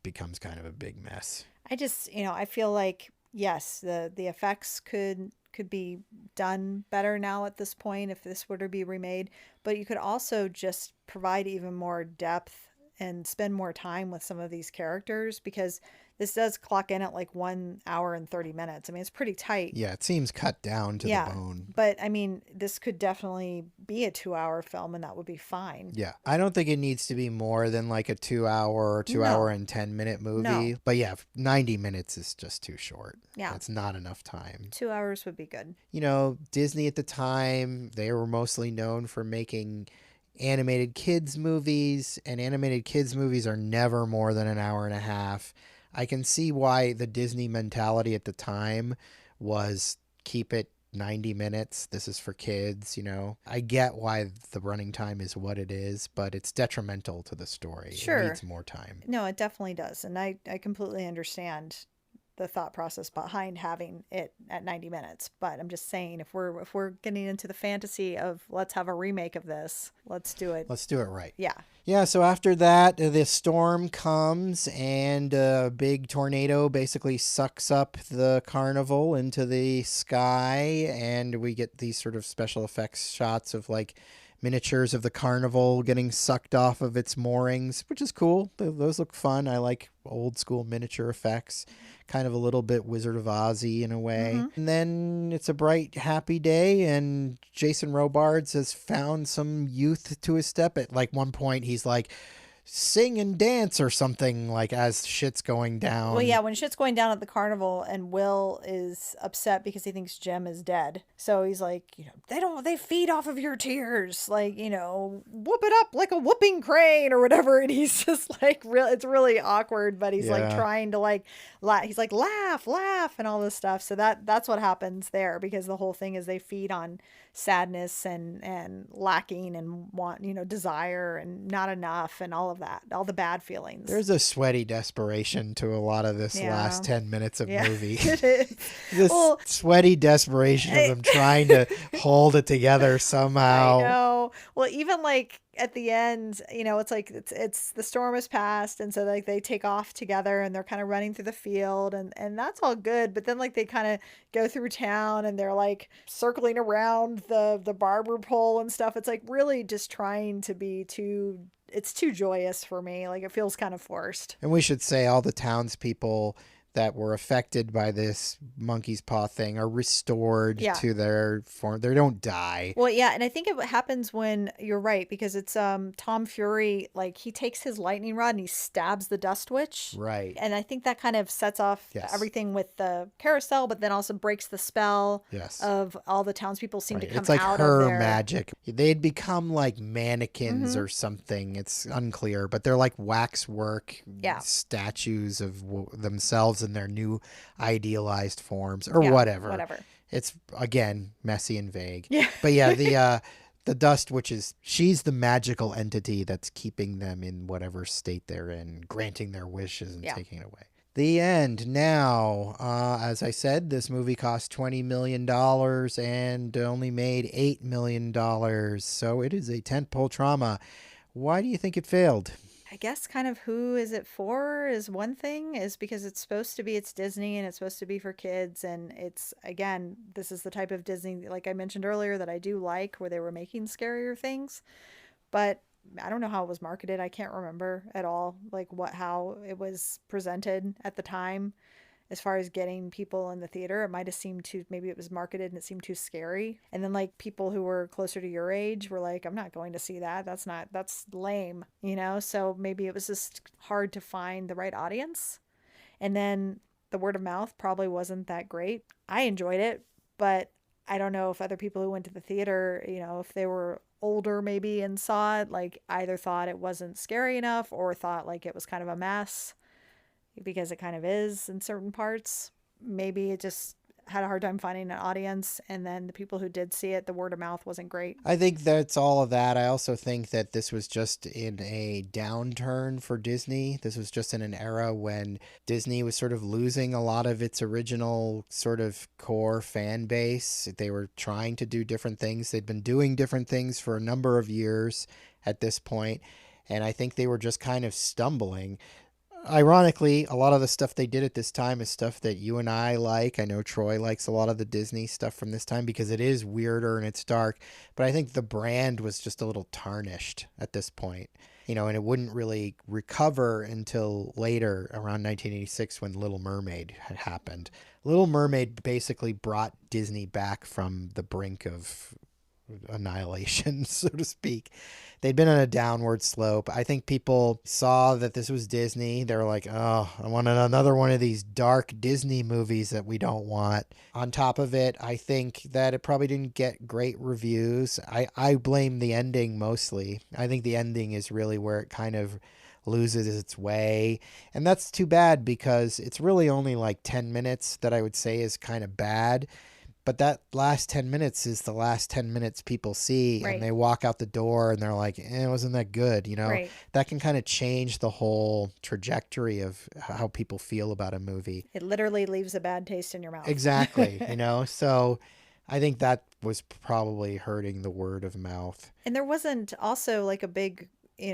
[SPEAKER 1] becomes kind of a big mess.
[SPEAKER 2] I feel like, yes, the effects could be done better now at this point if this were to be remade, but you could also just provide even more depth and spend more time with some of these characters, because this does clock in at like 1 hour and 30 minutes. I mean, it's pretty tight.
[SPEAKER 1] Yeah, it seems cut down to the bone.
[SPEAKER 2] But I mean, this could definitely be a 2-hour film, and that would be fine.
[SPEAKER 1] Yeah, I don't think it needs to be more than like a 2 hour or 2 hour and 10-minute movie. No. But yeah, 90 minutes is just too short. Yeah. That's not enough time.
[SPEAKER 2] 2 hours would be good.
[SPEAKER 1] Disney at the time, they were mostly known for making animated kids movies, and animated kids movies are never more than an hour and a half. I can see why the Disney mentality at the time was keep it 90 minutes. This is for kids, I get why the running time is what it is, but it's detrimental to the story. Sure. It needs more time.
[SPEAKER 2] No, it definitely does. And I completely understand the thought process behind having it at 90 minutes. But I'm just saying, if we're getting into the fantasy of let's have a remake of this, let's do it.
[SPEAKER 1] Let's do it right.
[SPEAKER 2] Yeah.
[SPEAKER 1] Yeah, so after that, the storm comes and a big tornado basically sucks up the carnival into the sky, and we get these sort of special effects shots of like miniatures of the carnival getting sucked off of its moorings, which is cool. Those look fun. I like old school miniature effects, kind of a little bit Wizard of Oz-y in a way. Mm-hmm. And then it's a bright, happy day, and Jason Robards has found some youth to his step. At like one point, he's like sing and dance or something like as shit's going down.
[SPEAKER 2] Well, yeah, when shit's going down at the carnival and Will is upset because he thinks Jem is dead. So he's like, they feed off of your tears. Like, whoop it up like a whooping crane or whatever. And he's just like, it's really awkward, but he's like trying to he's like, laugh and all this stuff. So that's what happens there, because the whole thing is they feed on sadness and lacking and want, desire and not enough and all of that, all the bad feelings.
[SPEAKER 1] There's a sweaty desperation to a lot of this last 10 minutes of movie.
[SPEAKER 2] It is.
[SPEAKER 1] This sweaty desperation of them trying to hold it together somehow.
[SPEAKER 2] I know. Well, even like at the end, it's like it's the storm has passed, and so like they take off together and they're kind of running through the field, and that's all good. But then like they kind of go through town and they're like circling around the barber pole and stuff. It's like really just trying to be it's too joyous for me. Like it feels kind of forced.
[SPEAKER 1] And we should say all the townspeople that were affected by this monkey's paw thing are restored to their form. They don't die.
[SPEAKER 2] Well, yeah, and I think it happens when, you're right, because it's Tom Fury, like he takes his lightning rod and he stabs the Dust Witch.
[SPEAKER 1] Right.
[SPEAKER 2] And I think that kind of sets off everything with the carousel, but then also breaks the spell of all the townspeople seem to come
[SPEAKER 1] it's like
[SPEAKER 2] out
[SPEAKER 1] her
[SPEAKER 2] of their
[SPEAKER 1] magic. They'd become like mannequins or something. It's unclear, but they're like waxwork statues of themselves in their new idealized forms or whatever. It's again messy and vague. Yeah. But yeah, the Dust Witch she's the magical entity that's keeping them in whatever state they're in, granting their wishes and taking it away. The end. Now, as I said, this movie cost $20 million and only made $8 million. So it is a tentpole trauma. Why do you think it failed?
[SPEAKER 2] I guess kind of who is it for is one thing, is because it's Disney and it's supposed to be for kids. And it's, again, this is the type of Disney, like I mentioned earlier, that I do like, where they were making scarier things. But I don't know how it was marketed. I can't remember at all, like how it was presented at the time. As far as getting people in the theater, it might have seemed maybe it was marketed and it seemed too scary. And then like people who were closer to your age were like, I'm not going to see that. That's lame, So maybe it was just hard to find the right audience. And then the word of mouth probably wasn't that great. I enjoyed it, but I don't know if other people who went to the theater, if they were older maybe and saw it, like either thought it wasn't scary enough or thought like it was kind of a mess. Because it kind of is in certain parts. Maybe it just had a hard time finding an audience, and then the people who did see it, the word of mouth wasn't great.
[SPEAKER 1] I think that's all of that. I also think that this was just in a downturn for Disney. This was just in an era when Disney was sort of losing a lot of its original sort of core fan base. They were trying to do different things. They'd been doing different things for a number of years at this point, and I think they were just kind of stumbling. Ironically, a lot of the stuff they did at this time is stuff that you and I like. I know Troy likes a lot of the Disney stuff from this time because it is weirder and it's dark. But I think the brand was just a little tarnished at this point, and it wouldn't really recover until later, around 1986, when Little Mermaid had happened. Little Mermaid basically brought Disney back from the brink of annihilation, so to speak. They'd been on a downward slope. I think people saw that this was Disney. They were like, oh, I want another one of these dark Disney movies that we don't want. On top of it, I think that it probably didn't get great reviews. I blame the ending mostly. I think the ending is really where it kind of loses its way. And that's too bad, because it's really only like 10 minutes that I would say is kind of bad. But that last 10 minutes is the last 10 minutes people see, and they walk out the door and they're like, it wasn't that good. That can kind of change the whole trajectory of how people feel about a movie.
[SPEAKER 2] It literally leaves a bad taste in your mouth.
[SPEAKER 1] Exactly. So I think that was probably hurting the word of mouth.
[SPEAKER 2] And there wasn't also like a big, I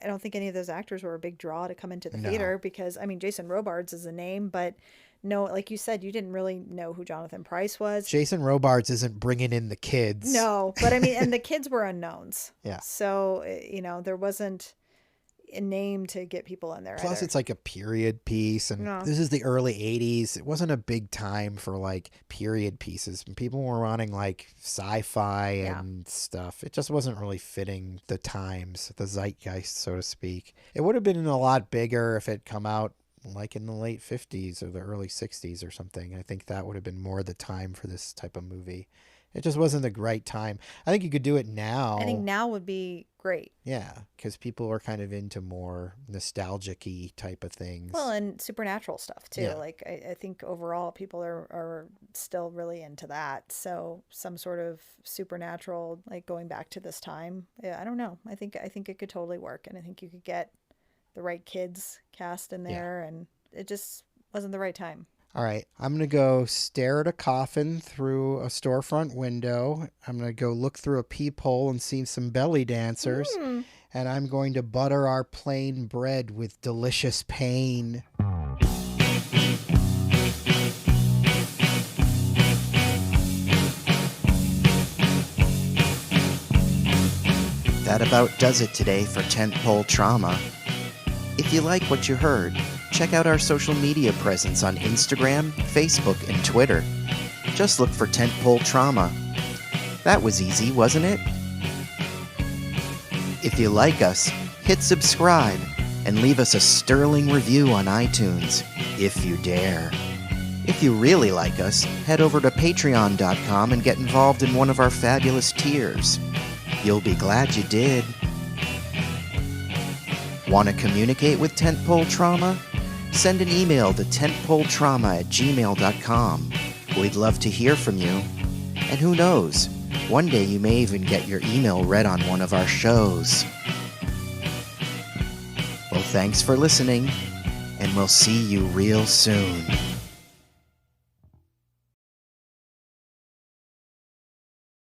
[SPEAKER 2] don't think any of those actors were a big draw to come into the theater, because Jason Robards is a name, but no, like you said, you didn't really know who Jonathan Pryce was.
[SPEAKER 1] Jason Robards isn't bringing in the kids.
[SPEAKER 2] No, but and the kids were unknowns.
[SPEAKER 1] Yeah.
[SPEAKER 2] So, there wasn't, a name to get people in there.
[SPEAKER 1] Plus,
[SPEAKER 2] either.
[SPEAKER 1] it's like a period piece, and
[SPEAKER 2] No.
[SPEAKER 1] this is the early 80s. It wasn't a big time for like period pieces. People were wanting like sci-fi and stuff. It just wasn't really fitting the times, the zeitgeist, so to speak. It would have been a lot bigger if it had come out like in the late 50s or the early 60s or something. I think that would have been more the time for this type of movie. It just wasn't the right time. I think you could do it now.
[SPEAKER 2] I think now would be great.
[SPEAKER 1] Yeah, because people are kind of into more nostalgic-y type of things.
[SPEAKER 2] Well, and supernatural stuff too.
[SPEAKER 1] Yeah.
[SPEAKER 2] Like I think overall people are still really into that. So some sort of supernatural, like going back to this time. Yeah, I don't know. I think it could totally work, and I think you could get the right kids cast in there, and it just wasn't the right time.
[SPEAKER 1] All right, I'm going to go stare at a coffin through a storefront window. I'm going to go look through a peephole and see some belly dancers. And I'm going to butter our plain bread with delicious pain. That about does it today for Tentpole Trauma. If you like what you heard, check out our social media presence on Instagram, Facebook, and Twitter. Just look for Tentpole Trauma. That was easy, wasn't it? If you like us, hit subscribe and leave us a sterling review on iTunes, if you dare. If you really like us, head over to patreon.com and get involved in one of our fabulous tiers. You'll be glad you did. Want to communicate with Tentpole Trauma? Send an email to tentpoletrauma@gmail.com. We'd love to hear from you. And who knows, one day you may even get your email read on one of our shows. Well, thanks for listening, and we'll see you real soon.